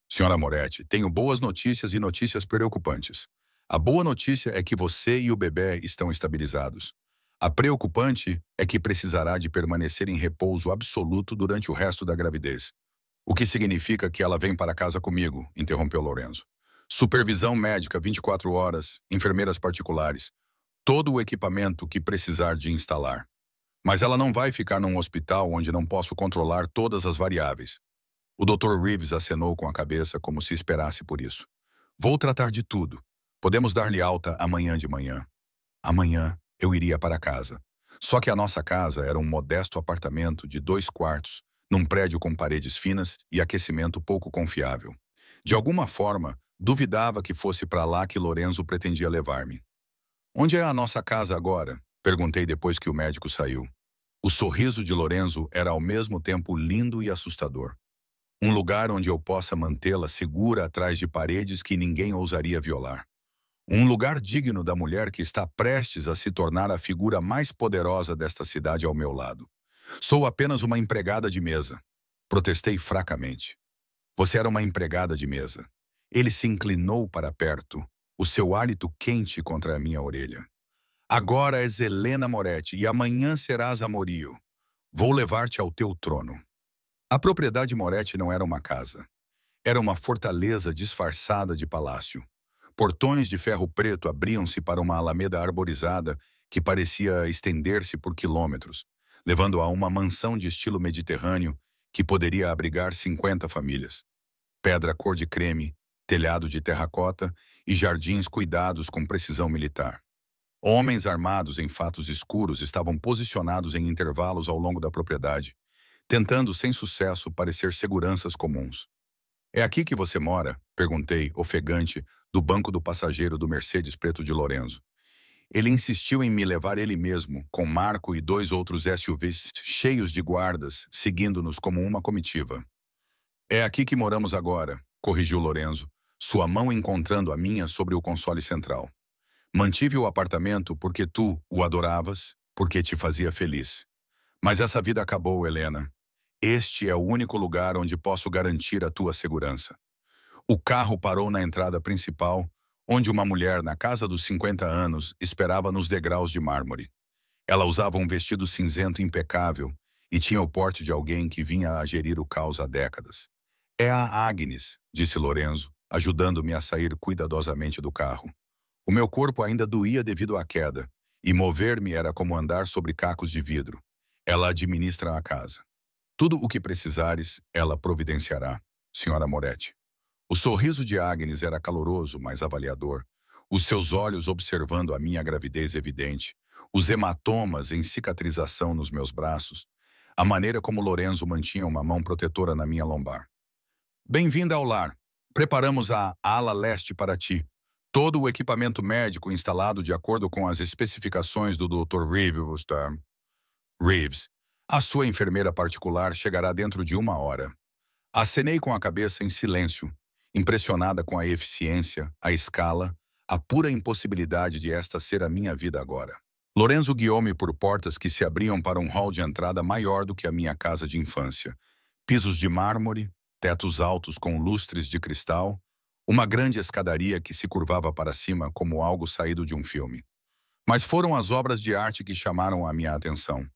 Senhora Moretti, tenho boas notícias e notícias preocupantes. A boa notícia é que você e o bebê estão estabilizados. A preocupante é que precisará de permanecer em repouso absoluto durante o resto da gravidez. O que significa que ela vem para casa comigo, interrompeu Lorenzo. Supervisão médica 24 horas, enfermeiras particulares, todo o equipamento que precisar de instalar. Mas ela não vai ficar num hospital onde não posso controlar todas as variáveis. O Dr. Reeves acenou com a cabeça como se esperasse por isso. Vou tratar de tudo. Podemos dar-lhe alta amanhã de manhã. Amanhã eu iria para casa. Só que a nossa casa era um modesto apartamento de 2 quartos, num prédio com paredes finas e aquecimento pouco confiável. De alguma forma, duvidava que fosse para lá que Lorenzo pretendia levar-me. Onde é a nossa casa agora? Perguntei depois que o médico saiu. O sorriso de Lorenzo era ao mesmo tempo lindo e assustador. Um lugar onde eu possa mantê-la segura atrás de paredes que ninguém ousaria violar. Um lugar digno da mulher que está prestes a se tornar a figura mais poderosa desta cidade ao meu lado. Sou apenas uma empregada de mesa. Protestei fracamente. Você era uma empregada de mesa. Ele se inclinou para perto, o seu hálito quente contra a minha orelha. Agora és Helena Moretti e amanhã serás Amorio. Vou levar-te ao teu trono. A propriedade Moretti não era uma casa. Era uma fortaleza disfarçada de palácio. Portões de ferro preto abriam-se para uma alameda arborizada que parecia estender-se por quilômetros, levando a uma mansão de estilo mediterrâneo que poderia abrigar 50 famílias. Pedra cor de creme, telhado de terracota e jardins cuidados com precisão militar. Homens armados em fatos escuros estavam posicionados em intervalos ao longo da propriedade, tentando sem sucesso parecer seguranças comuns. É aqui que você mora? Perguntei, ofegante, do banco do passageiro do Mercedes preto de Lorenzo. Ele insistiu em me levar ele mesmo, com Marco e 2 outros SUVs cheios de guardas, seguindo-nos como uma comitiva. É aqui que moramos agora, corrigiu Lorenzo, sua mão encontrando a minha sobre o console central. Mantive o apartamento porque tu o adoravas, porque te fazia feliz. Mas essa vida acabou, Helena. Este é o único lugar onde posso garantir a tua segurança. O carro parou na entrada principal, onde uma mulher na casa dos 50 anos esperava nos degraus de mármore. Ela usava um vestido cinzento impecável e tinha o porte de alguém que vinha a gerir o caos há décadas. É a Agnes, disse Lorenzo, ajudando-me a sair cuidadosamente do carro. O meu corpo ainda doía devido à queda, e mover-me era como andar sobre cacos de vidro. Ela administra a casa. Tudo o que precisares, ela providenciará, senhora Moretti. O sorriso de Agnes era caloroso, mas avaliador. Os seus olhos observando a minha gravidez evidente, os hematomas em cicatrização nos meus braços, a maneira como Lorenzo mantinha uma mão protetora na minha lombar. Bem-vinda ao lar. Preparamos a ala leste para ti. Todo o equipamento médico instalado de acordo com as especificações do Dr. Reeves. A sua enfermeira particular chegará dentro de 1 hora. Acenei com a cabeça em silêncio, impressionada com a eficiência, a escala, a pura impossibilidade de esta ser a minha vida agora. Lorenzo guiou-me por portas que se abriam para um hall de entrada maior do que a minha casa de infância. Pisos de mármore, tetos altos com lustres de cristal, uma grande escadaria que se curvava para cima como algo saído de um filme. Mas foram as obras de arte que chamaram a minha atenção.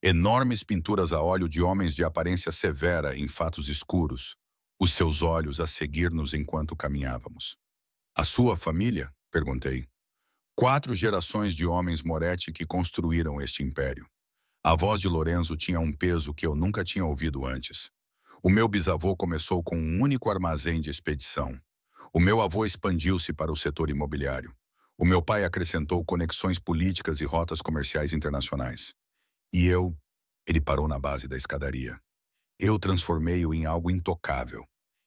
Enormes pinturas a óleo de homens de aparência severa em fatos escuros, os seus olhos a seguir-nos enquanto caminhávamos. A sua família? Perguntei. 4 gerações de homens Moretti que construíram este império. A voz de Lorenzo tinha um peso que eu nunca tinha ouvido antes. O meu bisavô começou com um único armazém de expedição. O meu avô expandiu-se para o setor imobiliário. O meu pai acrescentou conexões políticas e rotas comerciais internacionais. E eu, ele parou na base da escadaria. Eu transformei-o em algo intocável.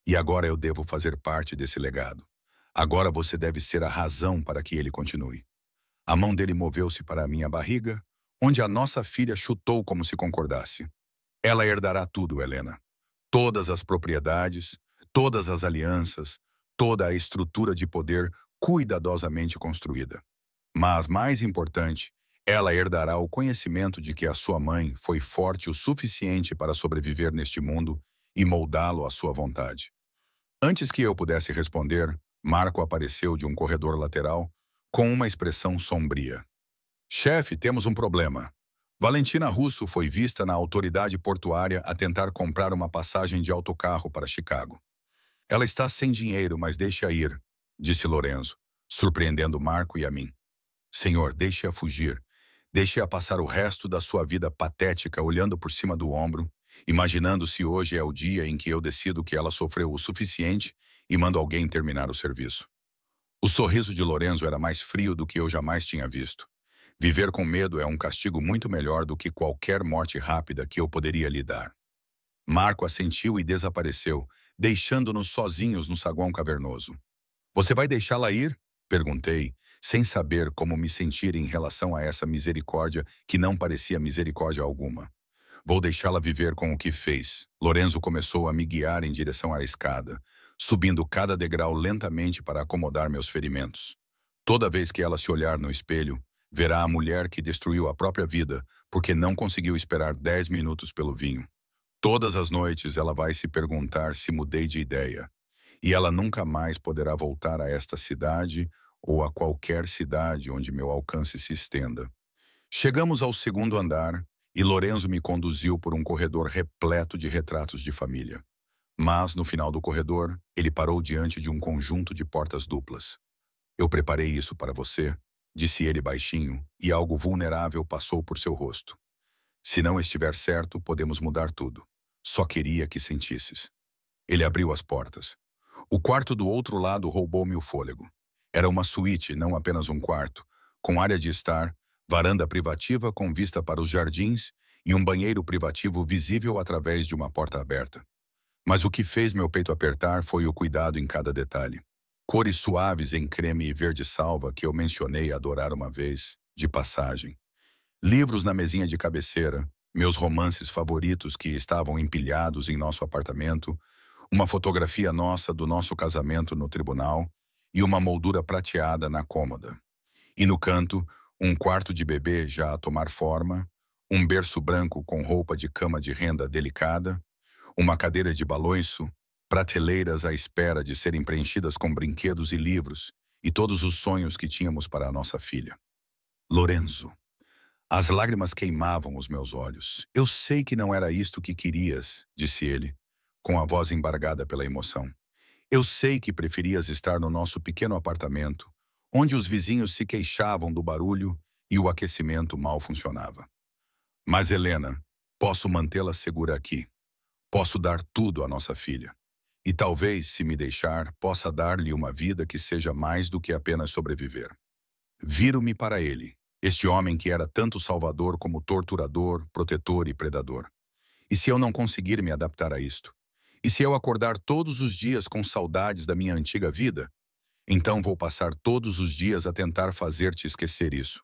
E agora eu devo fazer parte desse legado. Agora você deve ser a razão para que ele continue. A mão dele moveu-se para a minha barriga, onde a nossa filha chutou como se concordasse. Ela herdará tudo, Helena. Todas as propriedades, todas as alianças, toda a estrutura de poder cuidadosamente construída. Mas, mais importante, ela herdará o conhecimento de que a sua mãe foi forte o suficiente para sobreviver neste mundo e moldá-lo à sua vontade. Antes que eu pudesse responder, Marco apareceu de um corredor lateral com uma expressão sombria. Chefe, temos um problema. Valentina Russo foi vista na autoridade portuária a tentar comprar uma passagem de autocarro para Chicago. Ela está sem dinheiro, mas deixe-a ir, disse Lorenzo, surpreendendo Marco e a mim. Senhor, deixe-a fugir. Deixe-a passar o resto da sua vida patética olhando por cima do ombro, imaginando se hoje é o dia em que eu decido que ela sofreu o suficiente e mando alguém terminar o serviço. O sorriso de Lorenzo era mais frio do que eu jamais tinha visto. Viver com medo é um castigo muito melhor do que qualquer morte rápida que eu poderia lhe dar. Marco assentiu e desapareceu, deixando-nos sozinhos no saguão cavernoso. Você vai deixá-la ir? Perguntei, sem saber como me sentir em relação a essa misericórdia que não parecia misericórdia alguma. Vou deixá-la viver com o que fez. Lorenzo começou a me guiar em direção à escada, subindo cada degrau lentamente para acomodar meus ferimentos. Toda vez que ela se olhar no espelho, verá a mulher que destruiu a própria vida porque não conseguiu esperar 10 minutos pelo vinho. Todas as noites ela vai se perguntar se mudei de ideia. E ela nunca mais poderá voltar a esta cidade ou a qualquer cidade onde meu alcance se estenda. Chegamos ao segundo andar e Lorenzo me conduziu por um corredor repleto de retratos de família. Mas, no final do corredor, ele parou diante de um conjunto de portas duplas. Eu preparei isso para você, disse ele baixinho, e algo vulnerável passou por seu rosto. Se não estiver certo, podemos mudar tudo. Só queria que sentisses. Ele abriu as portas. O quarto do outro lado roubou-me o fôlego. Era uma suíte, não apenas um quarto, com área de estar, varanda privativa com vista para os jardins e um banheiro privativo visível através de uma porta aberta. Mas o que fez meu peito apertar foi o cuidado em cada detalhe. Cores suaves em creme e verde salva que eu mencionei adorar uma vez, de passagem. Livros na mesinha de cabeceira, meus romances favoritos que estavam empilhados em nosso apartamento, uma fotografia nossa do nosso casamento no tribunal e uma moldura prateada na cômoda. E no canto, um quarto de bebê já a tomar forma, um berço branco com roupa de cama de renda delicada, uma cadeira de balanço, prateleiras à espera de serem preenchidas com brinquedos e livros e todos os sonhos que tínhamos para a nossa filha. Lorenzo. As lágrimas queimavam os meus olhos. Eu sei que não era isto que querias, disse ele, com a voz embargada pela emoção. Eu sei que preferias estar no nosso pequeno apartamento, onde os vizinhos se queixavam do barulho e o aquecimento mal funcionava. Mas, Helena, posso mantê-la segura aqui. Posso dar tudo à nossa filha. E talvez, se me deixar, possa dar-lhe uma vida que seja mais do que apenas sobreviver. Viro-me para ele, este homem que era tanto salvador como torturador, protetor e predador. E se eu não conseguir me adaptar a isto? E se eu acordar todos os dias com saudades da minha antiga vida? Então vou passar todos os dias a tentar fazer-te esquecer isso.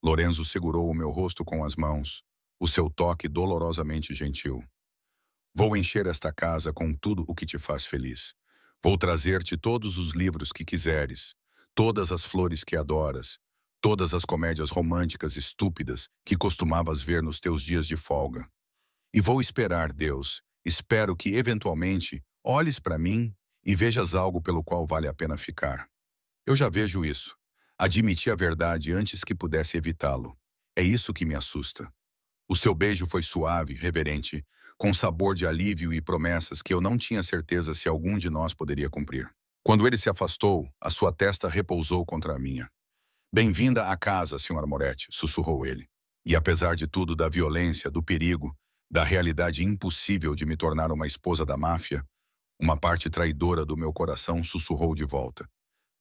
Lorenzo segurou o meu rosto com as mãos, o seu toque dolorosamente gentil. Vou encher esta casa com tudo o que te faz feliz. Vou trazer-te todos os livros que quiseres, todas as flores que adoras, todas as comédias românticas estúpidas que costumavas ver nos teus dias de folga. E vou esperar, Deus, espero que, eventualmente, olhes para mim e vejas algo pelo qual vale a pena ficar. Eu já vejo isso. Admiti a verdade antes que pudesse evitá-lo. É isso que me assusta. O seu beijo foi suave, reverente, com sabor de alívio e promessas que eu não tinha certeza se algum de nós poderia cumprir. Quando ele se afastou, a sua testa repousou contra a minha. Bem-vinda à casa, Sr. Moretti, sussurrou ele. E apesar de tudo, da violência, do perigo, da realidade impossível de me tornar uma esposa da máfia, uma parte traidora do meu coração sussurrou de volta.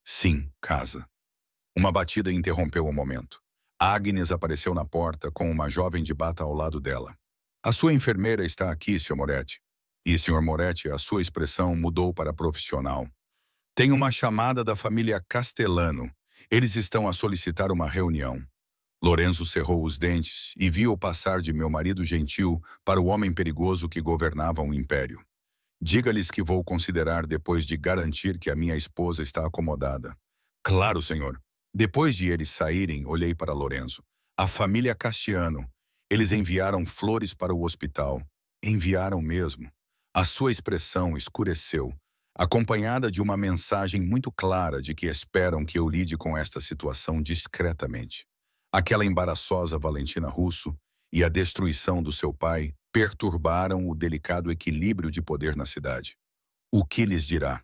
Sim, casa. Uma batida interrompeu o momento. Agnes apareceu na porta com uma jovem de bata ao lado dela. A sua enfermeira está aqui, Sr. Moretti. E, Sr. Moretti, a sua expressão mudou para profissional. Tem uma chamada da família Castellano. Eles estão a solicitar uma reunião. Lorenzo cerrou os dentes e viu passar de meu marido gentil para o homem perigoso que governava um império. Diga-lhes que vou considerar depois de garantir que a minha esposa está acomodada. Claro, senhor. Depois de eles saírem, olhei para Lorenzo. A família Castiano. Eles enviaram flores para o hospital. Enviaram mesmo. A sua expressão escureceu, acompanhada de uma mensagem muito clara de que esperam que eu lide com esta situação discretamente. Aquela embaraçosa Valentina Russo e a destruição do seu pai perturbaram o delicado equilíbrio de poder na cidade. O que lhes dirá?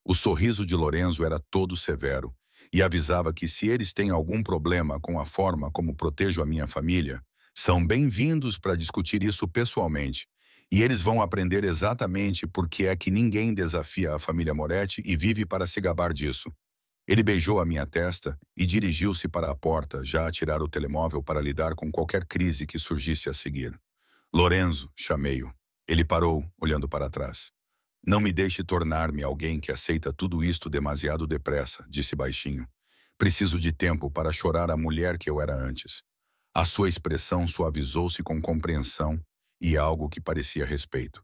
O sorriso de Lorenzo era todo severo e avisava que se eles têm algum problema com a forma como protejo a minha família, são bem-vindos para discutir isso pessoalmente, e eles vão aprender exatamente por que é que ninguém desafia a família Moretti e vive para se gabar disso. Ele beijou a minha testa e dirigiu-se para a porta, já a tirar o telemóvel para lidar com qualquer crise que surgisse a seguir. Lorenzo, chamei-o. Ele parou, olhando para trás. Não me deixe tornar-me alguém que aceita tudo isto demasiado depressa, disse baixinho. Preciso de tempo para chorar a mulher que eu era antes. A sua expressão suavizou-se com compreensão e algo que parecia respeito.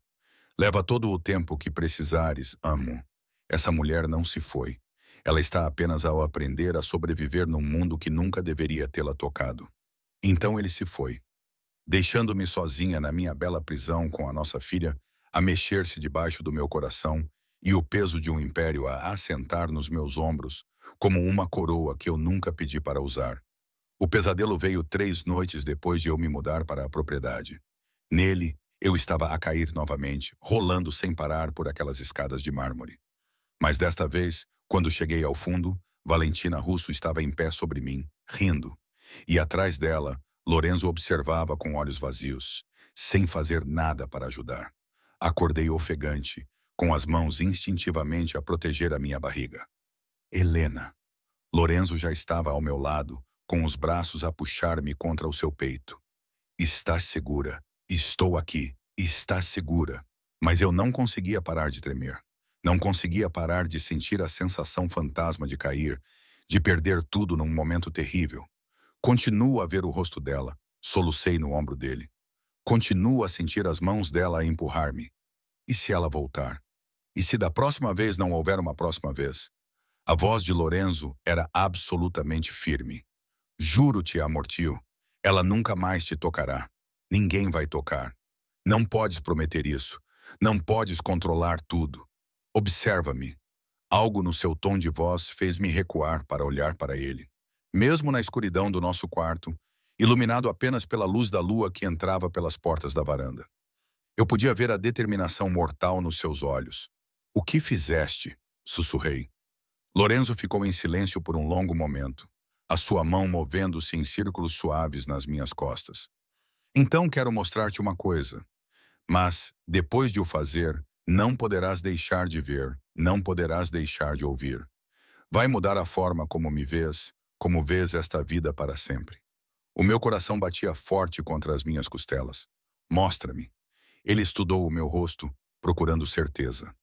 Leva todo o tempo que precisares, amo. Essa mulher não se foi. Ela está apenas ao aprender a sobreviver num mundo que nunca deveria tê-la tocado. Então ele se foi, deixando-me sozinha na minha bela prisão com a nossa filha a mexer-se debaixo do meu coração e o peso de um império a assentar nos meus ombros como uma coroa que eu nunca pedi para usar. O pesadelo veio 3 noites depois de eu me mudar para a propriedade. Nele, eu estava a cair novamente, rolando sem parar por aquelas escadas de mármore. Mas desta vez, quando cheguei ao fundo, Valentina Russo estava em pé sobre mim, rindo. E atrás dela, Lorenzo observava com olhos vazios, sem fazer nada para ajudar. Acordei ofegante, com as mãos instintivamente a proteger a minha barriga. Helena. Lorenzo já estava ao meu lado, com os braços a puxar-me contra o seu peito. Está segura. Estou aqui. Está segura. Mas eu não conseguia parar de tremer. Não conseguia parar de sentir a sensação fantasma de cair, de perder tudo num momento terrível. Continuo a ver o rosto dela, solucei no ombro dele. Continuo a sentir as mãos dela a empurrar-me. E se ela voltar? E se da próxima vez não houver uma próxima vez? A voz de Lorenzo era absolutamente firme. Juro-te, amor-tio, ela nunca mais te tocará. Ninguém vai tocar. Não podes prometer isso. Não podes controlar tudo. Observa-me. Algo no seu tom de voz fez-me recuar para olhar para ele. Mesmo na escuridão do nosso quarto, iluminado apenas pela luz da lua que entrava pelas portas da varanda. Eu podia ver a determinação mortal nos seus olhos. O que fizeste? Sussurrei. Lorenzo ficou em silêncio por um longo momento, a sua mão movendo-se em círculos suaves nas minhas costas. Então quero mostrar-te uma coisa. Mas, depois de o fazer, não poderás deixar de ver, não poderás deixar de ouvir. Vai mudar a forma como vês esta vida para sempre. O meu coração batia forte contra as minhas costelas. Mostra-me. Ele estudou o meu rosto, procurando certeza.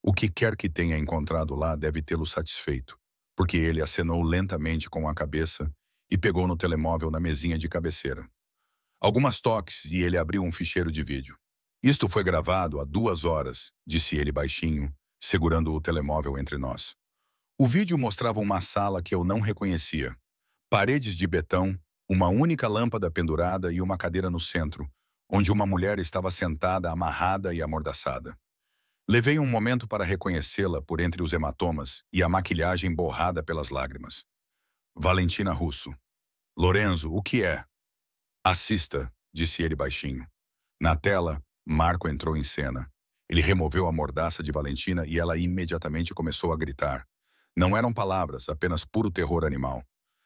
O que quer que tenha encontrado lá deve tê-lo satisfeito, porque ele acenou lentamente com a cabeça e pegou no telemóvel na mesinha de cabeceira. Algumas toques e ele abriu um ficheiro de vídeo. Isto foi gravado há 2 horas, disse ele baixinho, segurando o telemóvel entre nós. O vídeo mostrava uma sala que eu não reconhecia. Paredes de betão, uma única lâmpada pendurada e uma cadeira no centro, onde uma mulher estava sentada, amarrada e amordaçada. Levei um momento para reconhecê-la por entre os hematomas e a maquilhagem borrada pelas lágrimas. Valentina Russo. Lorenzo, o que é? Assista, disse ele baixinho. Na tela, Marco entrou em cena. Ele removeu a mordaça de Valentina e ela imediatamente começou a gritar. Não eram palavras, apenas puro terror animal.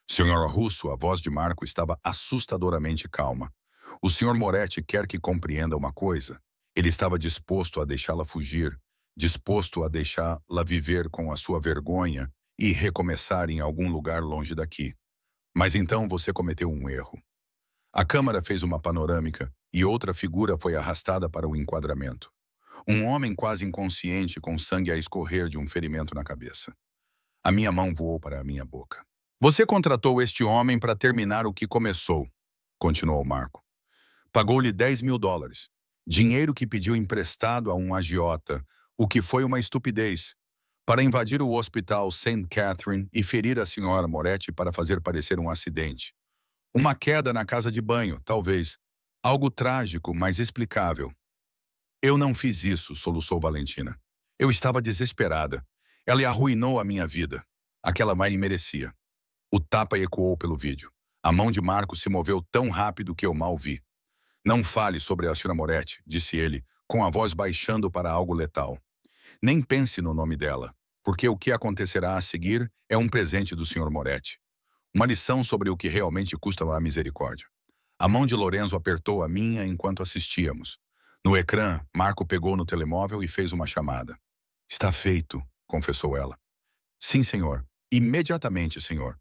Senhora Russo, a voz de Marco estava assustadoramente calma. O Sr. Moretti quer que compreenda uma coisa. Ele estava disposto a deixá-la fugir, disposto a deixá-la viver com a sua vergonha e recomeçar em algum lugar longe daqui. Mas então você cometeu um erro. A câmera fez uma panorâmica e outra figura foi arrastada para o enquadramento. Um homem quase inconsciente com sangue a escorrer de um ferimento na cabeça. A minha mão voou para a minha boca. Você contratou este homem para terminar o que começou, continuou Marco. Pagou-lhe $10.000. Dinheiro que pediu emprestado a um agiota, o que foi uma estupidez, para invadir o hospital St. Catherine e ferir a senhora Moretti para fazer parecer um acidente. Uma queda na casa de banho, talvez. Algo trágico, mas explicável. Eu não fiz isso, soluçou Valentina. Eu estava desesperada. Ela arruinou a minha vida. Aquela mãe merecia. O tapa ecoou pelo vídeo. A mão de Marco se moveu tão rápido que eu mal vi. Não fale sobre a senhora Moretti, disse ele, com a voz baixando para algo letal. Nem pense no nome dela, porque o que acontecerá a seguir é um presente do Sr. Moretti. Uma lição sobre o que realmente custa a misericórdia. A mão de Lorenzo apertou a minha enquanto assistíamos. No ecrã, Marco pegou no telemóvel e fez uma chamada. Está feito, confessou ela. Sim, senhor. Imediatamente, senhor.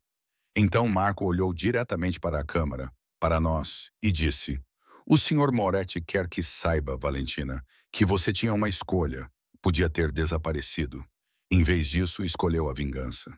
Então Marco olhou diretamente para a câmara, para nós, e disse: O senhor Moretti quer que saiba, Valentina, que você tinha uma escolha. Podia ter desaparecido. Em vez disso, escolheu a vingança.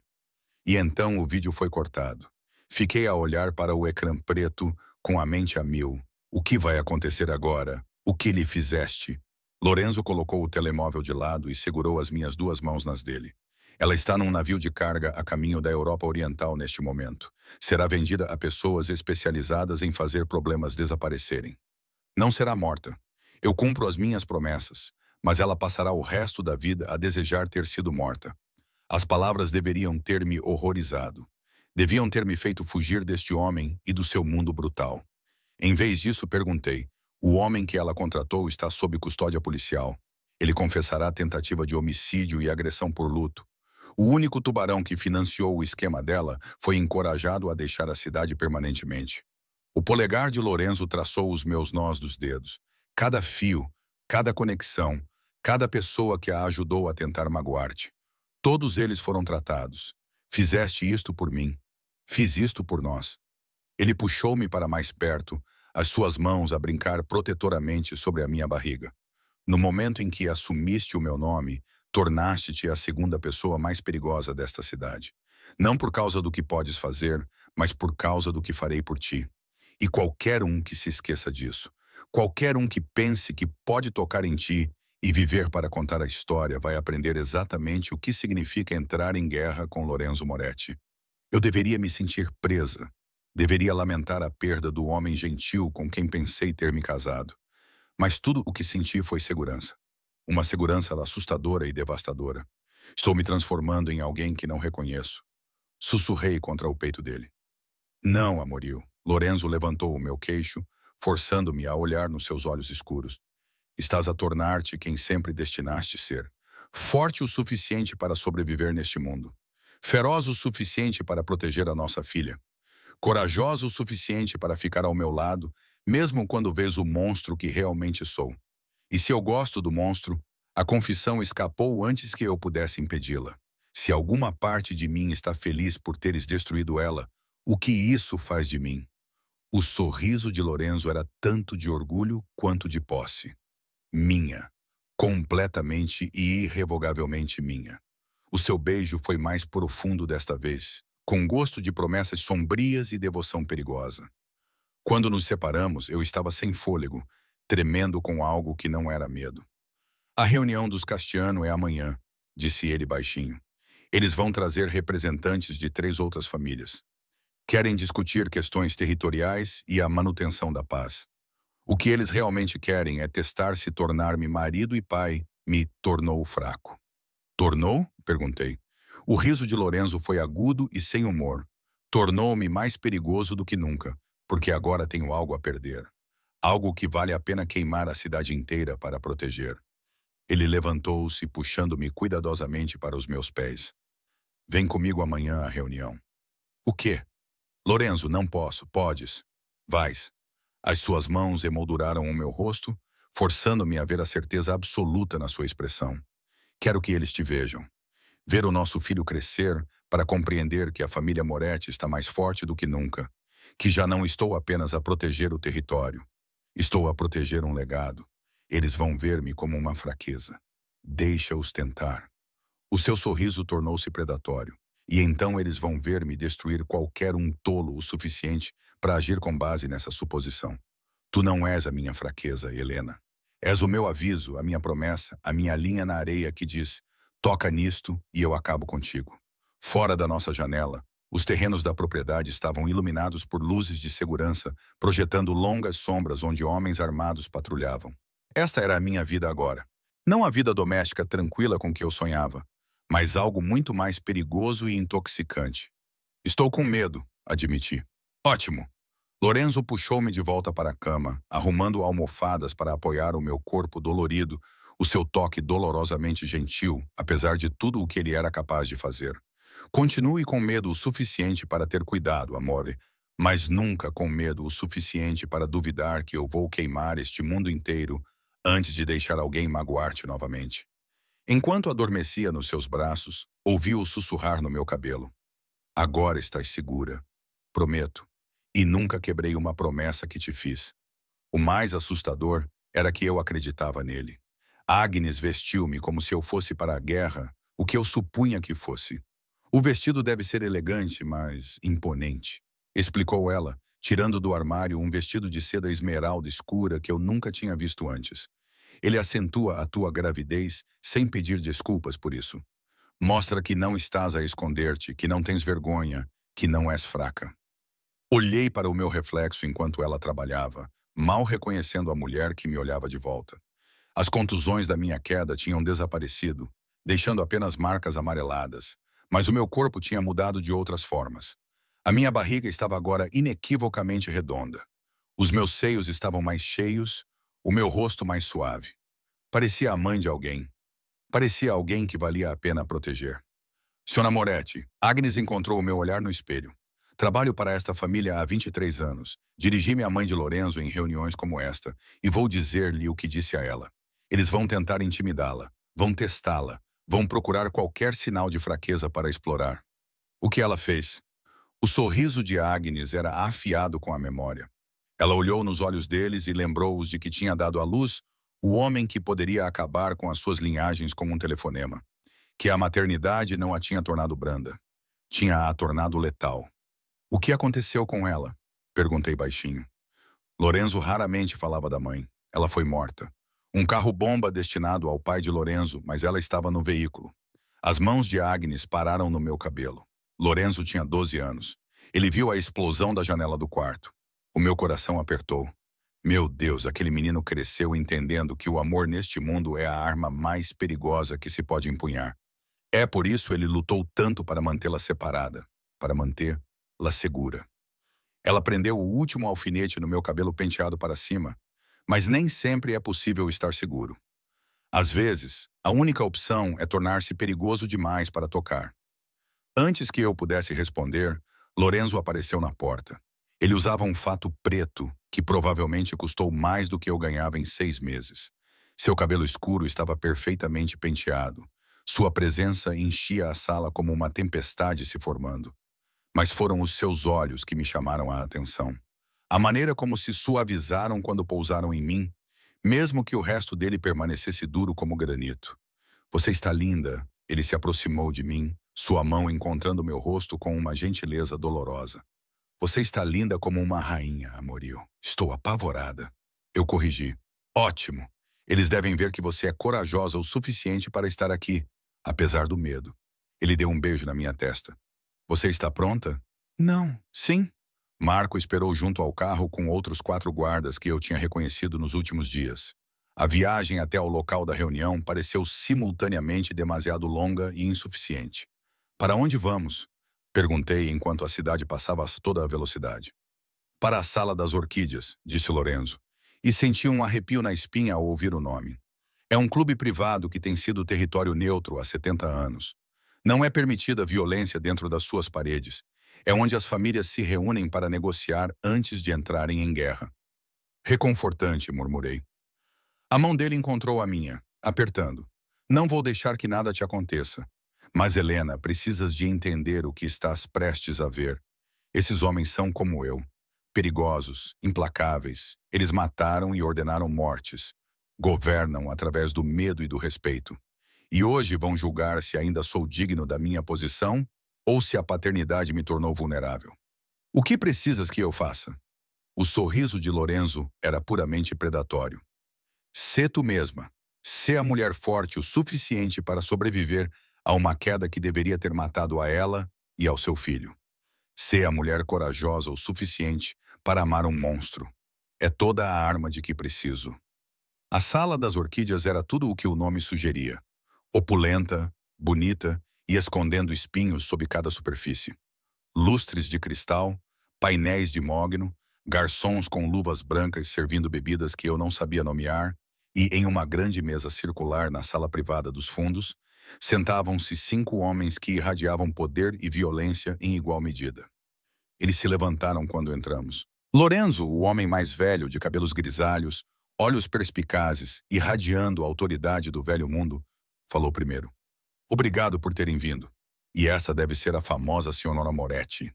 E então o vídeo foi cortado. Fiquei a olhar para o ecrã preto, com a mente a mil. O que vai acontecer agora? O que lhe fizeste? Lorenzo colocou o telemóvel de lado e segurou as minhas duas mãos nas dele. Ela está num navio de carga a caminho da Europa Oriental neste momento. Será vendida a pessoas especializadas em fazer problemas desaparecerem. Não será morta. Eu cumpro as minhas promessas, mas ela passará o resto da vida a desejar ter sido morta. As palavras deveriam ter me horrorizado. Deviam ter me feito fugir deste homem e do seu mundo brutal. Em vez disso, perguntei: o homem que ela contratou está sob custódia policial. Ele confessará a tentativa de homicídio e agressão por luto. O único tubarão que financiou o esquema dela foi encorajado a deixar a cidade permanentemente. O polegar de Lorenzo traçou os meus nós dos dedos. Cada fio, cada conexão, cada pessoa que a ajudou a tentar magoar-te. Todos eles foram tratados. Fizeste isto por mim. Fiz isto por nós. Ele puxou-me para mais perto, as suas mãos a brincar protetoramente sobre a minha barriga. No momento em que assumiste o meu nome, tornaste-te a segunda pessoa mais perigosa desta cidade. Não por causa do que podes fazer, mas por causa do que farei por ti. E qualquer um que se esqueça disso, qualquer um que pense que pode tocar em ti e viver para contar a história, vai aprender exatamente o que significa entrar em guerra com Lorenzo Moretti. Eu deveria me sentir presa. Deveria lamentar a perda do homem gentil com quem pensei ter me casado. Mas tudo o que senti foi segurança. Uma segurança assustadora e devastadora. Estou me transformando em alguém que não reconheço. Sussurrei contra o peito dele. Não, Amorio. Lorenzo levantou o meu queixo, forçando-me a olhar nos seus olhos escuros. Estás a tornar-te quem sempre destinaste ser. Forte o suficiente para sobreviver neste mundo. Feroz o suficiente para proteger a nossa filha. Corajosa o suficiente para ficar ao meu lado, mesmo quando vês o monstro que realmente sou. E se eu gosto do monstro, a confissão escapou antes que eu pudesse impedi-la. Se alguma parte de mim está feliz por teres destruído ela, o que isso faz de mim? O sorriso de Lorenzo era tanto de orgulho quanto de posse. Minha. Completamente e irrevogavelmente minha. O seu beijo foi mais profundo desta vez, com gosto de promessas sombrias e devoção perigosa. Quando nos separamos, eu estava sem fôlego, tremendo com algo que não era medo. A reunião dos Castiano é amanhã, disse ele baixinho. Eles vão trazer representantes de 3 outras famílias. Querem discutir questões territoriais e a manutenção da paz. O que eles realmente querem é testar se tornar-me marido e pai me tornou fraco. Tornou? Perguntei. O riso de Lorenzo foi agudo e sem humor. Tornou-me mais perigoso do que nunca, porque agora tenho algo a perder. Algo que vale a pena queimar a cidade inteira para proteger. Ele levantou-se, puxando-me cuidadosamente para os meus pés. Vem comigo amanhã à reunião. O quê? Lorenzo, não posso. Podes. Vais. As suas mãos emolduraram o meu rosto, forçando-me a ver a certeza absoluta na sua expressão. Quero que eles te vejam. Ver o nosso filho crescer para compreender que a família Moretti está mais forte do que nunca, que já não estou apenas a proteger o território. Estou a proteger um legado. Eles vão ver-me como uma fraqueza. Deixa-os tentar. O seu sorriso tornou-se predatório, e então eles vão ver-me destruir qualquer um tolo o suficiente para agir com base nessa suposição. Tu não és a minha fraqueza, Helena. És o meu aviso, a minha promessa, a minha linha na areia que diz: toca nisto e eu acabo contigo. Fora da nossa janela, os terrenos da propriedade estavam iluminados por luzes de segurança, projetando longas sombras onde homens armados patrulhavam. Esta era a minha vida agora. Não a vida doméstica tranquila com que eu sonhava, mas algo muito mais perigoso e intoxicante. Estou com medo, admiti. Ótimo. Lorenzo puxou-me de volta para a cama, arrumando almofadas para apoiar o meu corpo dolorido, o seu toque dolorosamente gentil, apesar de tudo o que ele era capaz de fazer. Continue com medo o suficiente para ter cuidado, amore, mas nunca com medo o suficiente para duvidar que eu vou queimar este mundo inteiro antes de deixar alguém magoar-te novamente. Enquanto adormecia nos seus braços, ouvi-o sussurrar no meu cabelo. Agora estás segura. Prometo. E nunca quebrei uma promessa que te fiz. O mais assustador era que eu acreditava nele. Agnes vestiu-me como se eu fosse para a guerra, o que eu supunha que fosse. O vestido deve ser elegante, mas imponente, explicou ela, tirando do armário um vestido de seda esmeralda escura que eu nunca tinha visto antes. Ele acentua a tua gravidez sem pedir desculpas por isso. Mostra que não estás a esconder-te, que não tens vergonha, que não és fraca. Olhei para o meu reflexo enquanto ela trabalhava, mal reconhecendo a mulher que me olhava de volta. As contusões da minha queda tinham desaparecido, deixando apenas marcas amareladas, mas o meu corpo tinha mudado de outras formas. A minha barriga estava agora inequivocamente redonda. Os meus seios estavam mais cheios, o meu rosto mais suave. Parecia a mãe de alguém. Parecia alguém que valia a pena proteger. Sra. Moretti, Agnes encontrou o meu olhar no espelho. Trabalho para esta família há 23 anos. Dirigi-me à mãe de Lorenzo em reuniões como esta, e vou dizer-lhe o que disse a ela. Eles vão tentar intimidá-la, vão testá-la, vão procurar qualquer sinal de fraqueza para explorar. O que ela fez? O sorriso de Agnes era afiado com a memória. Ela olhou nos olhos deles e lembrou-os de que tinha dado à luz o homem que poderia acabar com as suas linhagens como um telefonema. Que a maternidade não a tinha tornado branda. Tinha-a tornado letal. O que aconteceu com ela? Perguntei baixinho. Lorenzo raramente falava da mãe. Ela foi morta. Um carro-bomba destinado ao pai de Lorenzo, mas ela estava no veículo. As mãos de Agnes pararam no meu cabelo. Lorenzo tinha 12 anos. Ele viu a explosão da janela do quarto. O meu coração apertou. Meu Deus, aquele menino cresceu entendendo que o amor neste mundo é a arma mais perigosa que se pode empunhar. É por isso ele lutou tanto para mantê-la separada, para mantê-la segura. Ela prendeu o último alfinete no meu cabelo penteado para cima, mas nem sempre é possível estar seguro. Às vezes, a única opção é tornar-se perigoso demais para tocar. Antes que eu pudesse responder, Lorenzo apareceu na porta. Ele usava um fato preto, que provavelmente custou mais do que eu ganhava em 6 meses. Seu cabelo escuro estava perfeitamente penteado. Sua presença enchia a sala como uma tempestade se formando. Mas foram os seus olhos que me chamaram a atenção. A maneira como se suavizaram quando pousaram em mim, mesmo que o resto dele permanecesse duro como granito. Você está linda. Ele se aproximou de mim, sua mão encontrando meu rosto com uma gentileza dolorosa. Você está linda como uma rainha, Amorio. Estou apavorada. Eu corrigi. Ótimo. Eles devem ver que você é corajosa o suficiente para estar aqui, apesar do medo. Ele deu um beijo na minha testa. Você está pronta? Não. Sim. Marco esperou junto ao carro com outros 4 guardas que eu tinha reconhecido nos últimos dias. A viagem até ao local da reunião pareceu simultaneamente demasiado longa e insuficiente. Para onde vamos? Perguntei enquanto a cidade passava a toda a velocidade. Para a Sala das Orquídeas, disse Lorenzo, e senti um arrepio na espinha ao ouvir o nome. É um clube privado que tem sido território neutro há 70 anos. Não é permitida violência dentro das suas paredes. É onde as famílias se reúnem para negociar antes de entrarem em guerra. Reconfortante, murmurei. A mão dele encontrou a minha, apertando. Não vou deixar que nada te aconteça. Mas, Helena, precisas de entender o que estás prestes a ver. Esses homens são como eu. Perigosos, implacáveis. Eles mataram e ordenaram mortes. Governam através do medo e do respeito. E hoje vão julgar se ainda sou digno da minha posição ou se a paternidade me tornou vulnerável. O que precisas que eu faça? O sorriso de Lorenzo era puramente predatório. Sê tu mesma. Sê a mulher forte o suficiente para sobreviver a uma queda que deveria ter matado a ela e ao seu filho. Sê a mulher corajosa o suficiente para amar um monstro. É toda a arma de que preciso. A Sala das Orquídeas era tudo o que o nome sugeria. Opulenta, bonita e escondendo espinhos sob cada superfície. Lustres de cristal, painéis de mogno, garçons com luvas brancas servindo bebidas que eu não sabia nomear, e em uma grande mesa circular na sala privada dos fundos, sentavam-se 5 homens que irradiavam poder e violência em igual medida. Eles se levantaram quando entramos. Lorenzo, o homem mais velho, de cabelos grisalhos, olhos perspicazes, irradiando a autoridade do velho mundo, falou primeiro. Obrigado por terem vindo. E essa deve ser a famosa Senhora Moretti.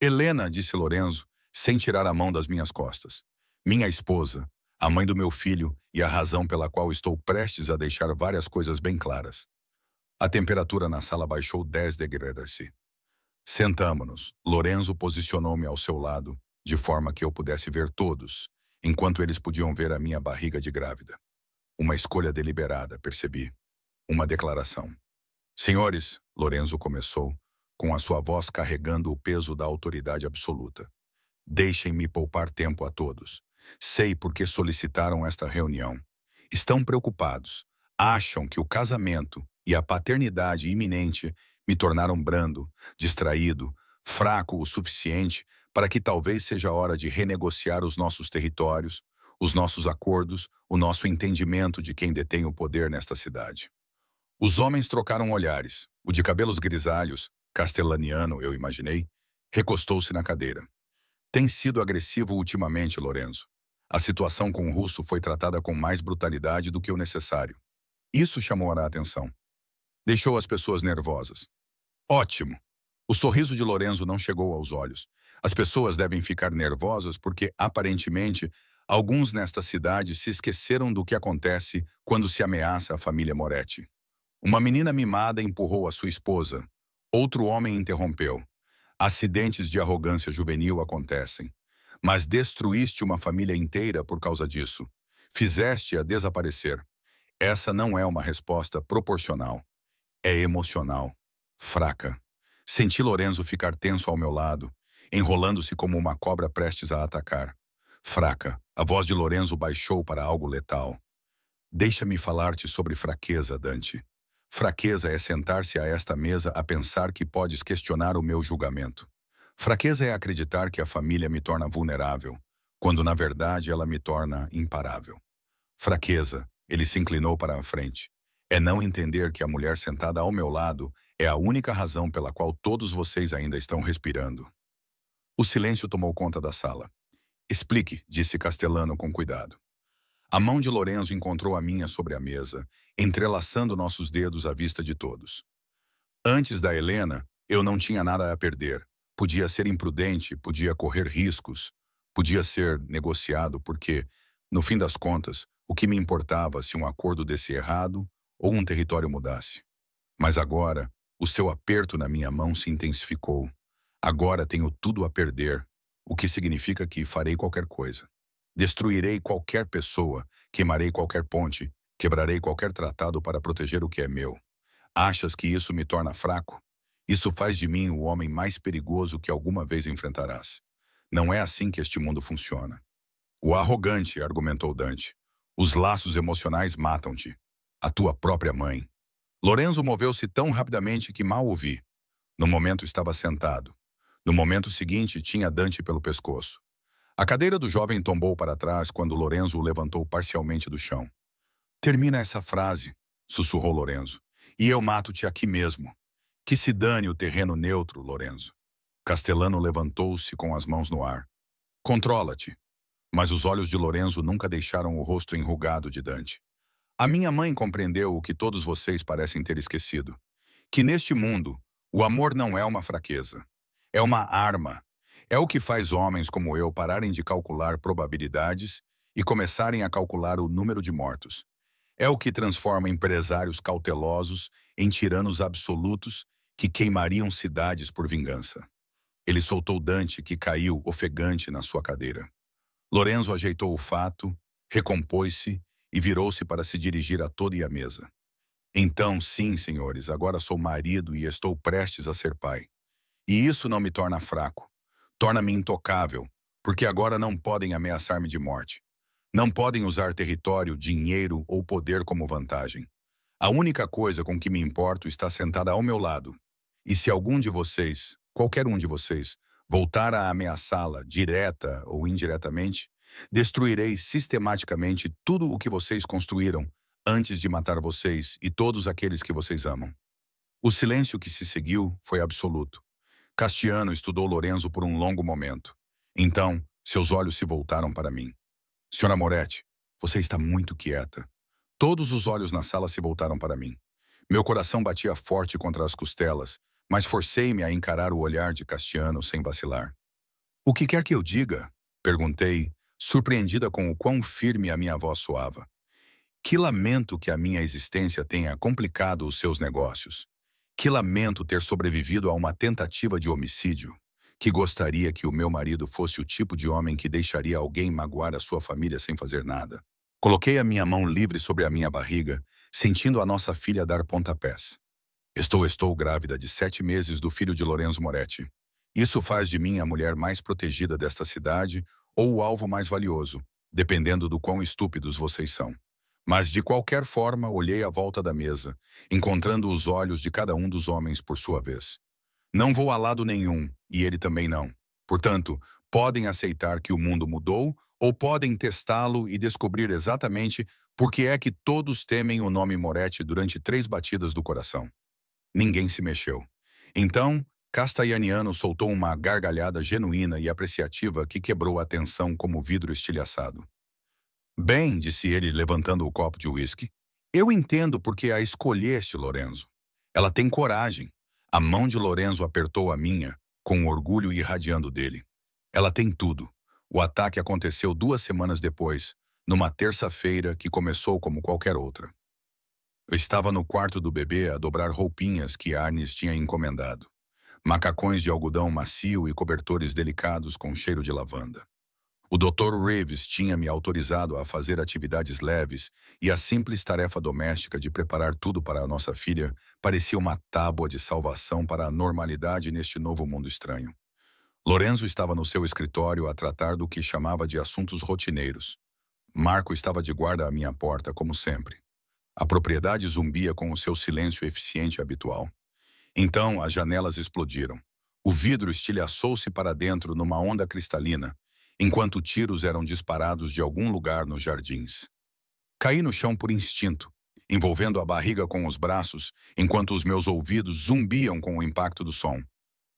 Helena, disse Lorenzo, sem tirar a mão das minhas costas. Minha esposa, a mãe do meu filho e a razão pela qual estou prestes a deixar várias coisas bem claras. A temperatura na sala baixou 10 degrees. Sentamo-nos. Lorenzo posicionou-me ao seu lado, de forma que eu pudesse ver todos, enquanto eles podiam ver a minha barriga de grávida. Uma escolha deliberada, percebi. Uma declaração. Senhores, Lorenzo começou, com a sua voz carregando o peso da autoridade absoluta. Deixem-me poupar tempo a todos. Sei por que solicitaram esta reunião. Estão preocupados. Acham que o casamento e a paternidade iminente me tornaram brando, distraído, fraco o suficiente para que talvez seja hora de renegociar os nossos territórios, os nossos acordos, o nosso entendimento de quem detém o poder nesta cidade. Os homens trocaram olhares. O de cabelos grisalhos, castelaniano, eu imaginei, recostou-se na cadeira. Tem sido agressivo ultimamente, Lorenzo. A situação com o russo foi tratada com mais brutalidade do que o necessário. Isso chamou a atenção. Deixou as pessoas nervosas. Ótimo! O sorriso de Lorenzo não chegou aos olhos. As pessoas devem ficar nervosas porque, aparentemente, alguns nesta cidade se esqueceram do que acontece quando se ameaça a família Moretti. Uma menina mimada empurrou a sua esposa. Outro homem interrompeu. Acidentes de arrogância juvenil acontecem. Mas destruíste uma família inteira por causa disso. Fizeste-a desaparecer. Essa não é uma resposta proporcional. É emocional. Fraca. Senti Lorenzo ficar tenso ao meu lado, enrolando-se como uma cobra prestes a atacar. Fraca. A voz de Lorenzo baixou para algo letal. Deixa-me falar-te sobre fraqueza, Dante. Fraqueza é sentar-se a esta mesa a pensar que podes questionar o meu julgamento. Fraqueza é acreditar que a família me torna vulnerável, quando na verdade ela me torna imparável. Fraqueza, ele se inclinou para a frente, é não entender que a mulher sentada ao meu lado é a única razão pela qual todos vocês ainda estão respirando. O silêncio tomou conta da sala. Explique, disse Castellano com cuidado. A mão de Lorenzo encontrou a minha sobre a mesa, entrelaçando nossos dedos à vista de todos. Antes da Helena, eu não tinha nada a perder. Podia ser imprudente, podia correr riscos, podia ser negociado porque, no fim das contas, o que me importava se um acordo desse errado ou um território mudasse. Mas agora, o seu aperto na minha mão se intensificou. Agora tenho tudo a perder, o que significa que farei qualquer coisa. Destruirei qualquer pessoa, queimarei qualquer ponte, quebrarei qualquer tratado para proteger o que é meu. Achas que isso me torna fraco? Isso faz de mim o homem mais perigoso que alguma vez enfrentarás. Não é assim que este mundo funciona. O arrogante, argumentou Dante. Os laços emocionais matam-te. A tua própria mãe. Lorenzo moveu-se tão rapidamente que mal o vi. No momento estava sentado. No momento seguinte, tinha Dante pelo pescoço. A cadeira do jovem tombou para trás quando Lorenzo o levantou parcialmente do chão. Termina essa frase, sussurrou Lorenzo, e eu mato-te aqui mesmo. Que se dane o terreno neutro, Lorenzo. Castellano levantou-se com as mãos no ar. Controla-te. Mas os olhos de Lorenzo nunca deixaram o rosto enrugado de Dante. A minha mãe compreendeu o que todos vocês parecem ter esquecido. Que neste mundo, o amor não é uma fraqueza. É uma arma. É o que faz homens como eu pararem de calcular probabilidades e começarem a calcular o número de mortos. É o que transforma empresários cautelosos em tiranos absolutos que queimariam cidades por vingança. Ele soltou Dante, que caiu ofegante na sua cadeira. Lorenzo ajeitou o fato, recompôs-se e virou-se para se dirigir a toda a mesa. Então, sim, senhores, agora sou marido e estou prestes a ser pai. E isso não me torna fraco. Torna-me intocável, porque agora não podem ameaçar-me de morte. Não podem usar território, dinheiro ou poder como vantagem. A única coisa com que me importo está sentada ao meu lado. E se algum de vocês, qualquer um de vocês, voltar a ameaçá-la, direta ou indiretamente, destruirei sistematicamente tudo o que vocês construíram antes de matar vocês e todos aqueles que vocês amam. O silêncio que se seguiu foi absoluto. Castiano estudou Lorenzo por um longo momento. Então, seus olhos se voltaram para mim. Senhora Moretti, você está muito quieta. Todos os olhos na sala se voltaram para mim. Meu coração batia forte contra as costelas, mas forcei-me a encarar o olhar de Castiano sem vacilar. "O que quer que eu diga?" perguntei, surpreendida com o quão firme a minha voz soava. "Que lamento que a minha existência tenha complicado os seus negócios. Que lamento ter sobrevivido a uma tentativa de homicídio. Que gostaria que o meu marido fosse o tipo de homem que deixaria alguém magoar a sua família sem fazer nada." Coloquei a minha mão livre sobre a minha barriga, sentindo a nossa filha dar pontapés. Estou grávida de 7 meses do filho de Lorenzo Moretti. Isso faz de mim a mulher mais protegida desta cidade ou o alvo mais valioso, dependendo do quão estúpidos vocês são. Mas, de qualquer forma, olhei à volta da mesa, encontrando os olhos de cada um dos homens por sua vez. Não vou a lado nenhum, e ele também não. Portanto, podem aceitar que o mundo mudou ou podem testá-lo e descobrir exatamente por que é que todos temem o nome Moretti durante 3 batidas do coração. Ninguém se mexeu. Então, Castellaniano soltou uma gargalhada genuína e apreciativa que quebrou a tensão como vidro estilhaçado. "Bem", disse ele, levantando o copo de uísque, "eu entendo por que a escolheste, Lorenzo. Ela tem coragem." A mão de Lorenzo apertou a minha, com o orgulho irradiando dele. "Ela tem tudo." O ataque aconteceu 2 semanas depois, numa terça-feira que começou como qualquer outra. Eu estava no quarto do bebê a dobrar roupinhas que Arnes tinha encomendado. Macacões de algodão macio e cobertores delicados com cheiro de lavanda. O Dr. Reeves tinha me autorizado a fazer atividades leves e a simples tarefa doméstica de preparar tudo para a nossa filha parecia uma tábua de salvação para a normalidade neste novo mundo estranho. Lorenzo estava no seu escritório a tratar do que chamava de assuntos rotineiros. Marco estava de guarda à minha porta, como sempre. A propriedade zumbia com o seu silêncio eficiente habitual. Então, as janelas explodiram. O vidro estilhaçou-se para dentro numa onda cristalina, enquanto tiros eram disparados de algum lugar nos jardins. Caí no chão por instinto, envolvendo a barriga com os braços, enquanto os meus ouvidos zumbiam com o impacto do som.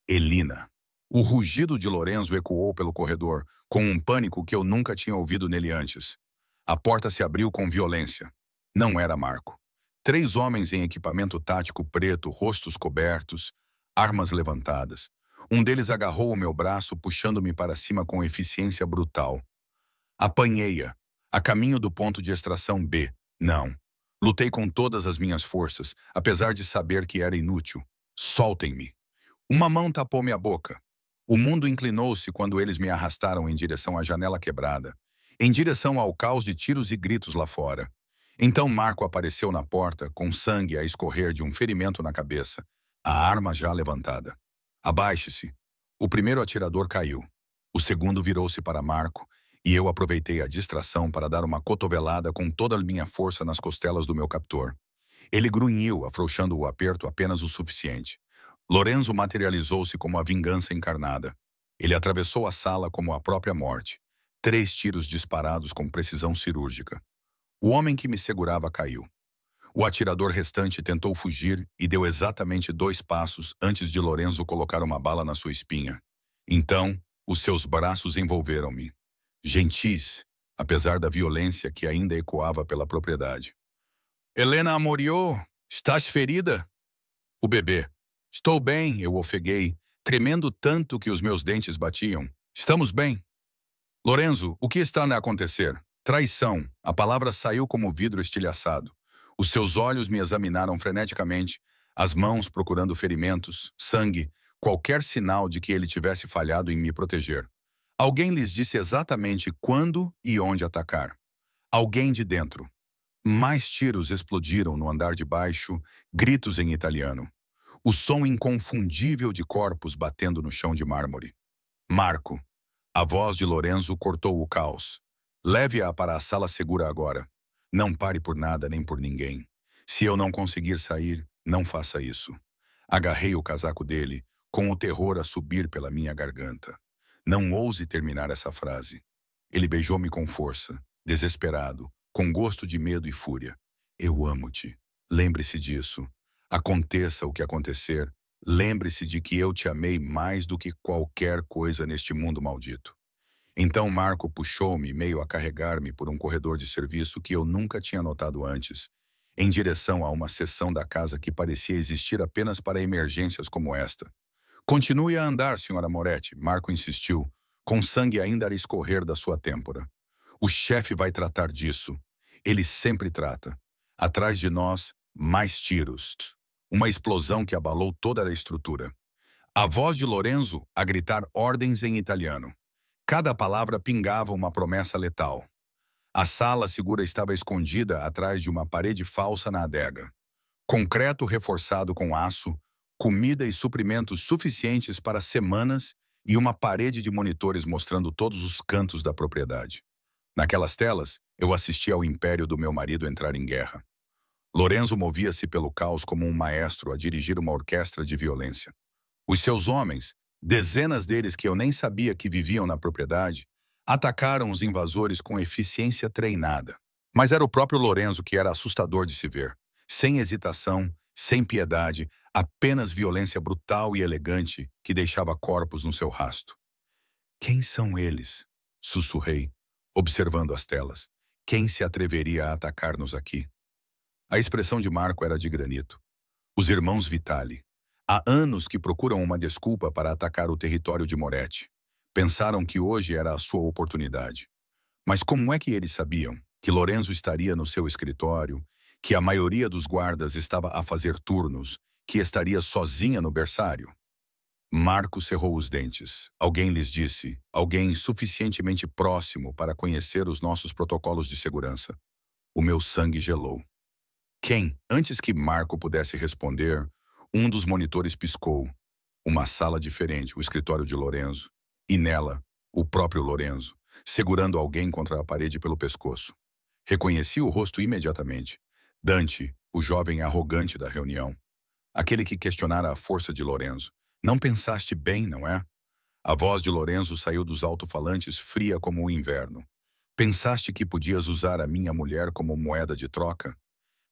Elina. O rugido de Lorenzo ecoou pelo corredor, com um pânico que eu nunca tinha ouvido nele antes. A porta se abriu com violência. Não era Marco. 3 homens em equipamento tático preto, rostos cobertos, armas levantadas. Um deles agarrou o meu braço, puxando-me para cima com eficiência brutal. Apanhei-a, a caminho do ponto de extração B. Não. Lutei com todas as minhas forças, apesar de saber que era inútil. "Soltem-me." Uma mão tapou minha boca. O mundo inclinou-se quando eles me arrastaram em direção à janela quebrada, em direção ao caos de tiros e gritos lá fora. Então Marco apareceu na porta, com sangue a escorrer de um ferimento na cabeça, a arma já levantada. "Abaixe-se." O primeiro atirador caiu. O segundo virou-se para Marco, e eu aproveitei a distração para dar uma cotovelada com toda a minha força nas costelas do meu captor. Ele grunhiu, afrouxando o aperto apenas o suficiente. Lorenzo materializou-se como a vingança encarnada. Ele atravessou a sala como a própria morte. 3 tiros disparados com precisão cirúrgica. O homem que me segurava caiu. O atirador restante tentou fugir e deu exatamente 2 passos antes de Lorenzo colocar uma bala na sua espinha. Então, os seus braços envolveram-me. Gentis, apesar da violência que ainda ecoava pela propriedade. "Helena Amoriô, estás ferida?" O bebê. "Estou bem", eu ofeguei, tremendo tanto que os meus dentes batiam. "Estamos bem." "Lorenzo, o que está a acontecer?" Traição. A palavra saiu como vidro estilhaçado. Os seus olhos me examinaram freneticamente, as mãos procurando ferimentos, sangue, qualquer sinal de que ele tivesse falhado em me proteger. Alguém lhes disse exatamente quando e onde atacar. Alguém de dentro. Mais tiros explodiram no andar de baixo, gritos em italiano. O som inconfundível de corpos batendo no chão de mármore. "Marco." A voz de Lorenzo cortou o caos. "Leve-a para a sala segura agora. Não pare por nada nem por ninguém. Se eu não conseguir sair, não faça isso." Agarrei o casaco dele, com o terror a subir pela minha garganta. Não ouse terminar essa frase. Ele beijou-me com força, desesperado, com gosto de medo e fúria. "Eu amo-te. Lembre-se disso. Aconteça o que acontecer, lembre-se de que eu te amei mais do que qualquer coisa neste mundo maldito." Então Marco puxou-me, meio a carregar-me por um corredor de serviço que eu nunca tinha notado antes. em direção a uma seção da casa que parecia existir apenas para emergências como esta. Continue a andar, Sra. Moretti, Marco insistiu, com sangue ainda a escorrer da sua têmpora. O chefe vai tratar disso. Ele sempre trata. Atrás de nós, mais tiros. Uma explosão que abalou toda a estrutura. A voz de Lorenzo a gritar ordens em italiano. Cada palavra pingava uma promessa letal. A sala segura estava escondida atrás de uma parede falsa na adega. Concreto reforçado com aço, comida e suprimentos suficientes para semanas e uma parede de monitores mostrando todos os cantos da propriedade. Naquelas telas, eu assistia ao império do meu marido entrar em guerra. Lorenzo movia-se pelo caos como um maestro a dirigir uma orquestra de violência. Os seus homens, dezenas deles que eu nem sabia que viviam na propriedade, atacaram os invasores com eficiência treinada. Mas era o próprio Lorenzo que era assustador de se ver. Sem hesitação, sem piedade, apenas violência brutal e elegante que deixava corpos no seu rasto. Quem são eles? Sussurrei, observando as telas. Quem se atreveria a atacar-nos aqui? A expressão de Marco era de granito. Os irmãos Vitali. Há anos que procuram uma desculpa para atacar o território de Moretti. Pensaram que hoje era a sua oportunidade. Mas como é que eles sabiam que Lorenzo estaria no seu escritório, que a maioria dos guardas estava a fazer turnos, que estaria sozinha no berçário? Marco cerrou os dentes. Alguém lhes disse, alguém suficientemente próximo para conhecer os nossos protocolos de segurança. O meu sangue gelou. Quem? Antes que Marco pudesse responder, um dos monitores piscou. Uma sala diferente, o escritório de Lorenzo. E nela, o próprio Lorenzo, segurando alguém contra a parede pelo pescoço. Reconheci o rosto imediatamente. Dante, o jovem arrogante da reunião. Aquele que questionara a força de Lorenzo. Não pensaste bem, não é? A voz de Lorenzo saiu dos alto-falantes fria como o inverno. Pensaste que podias usar a minha mulher como moeda de troca?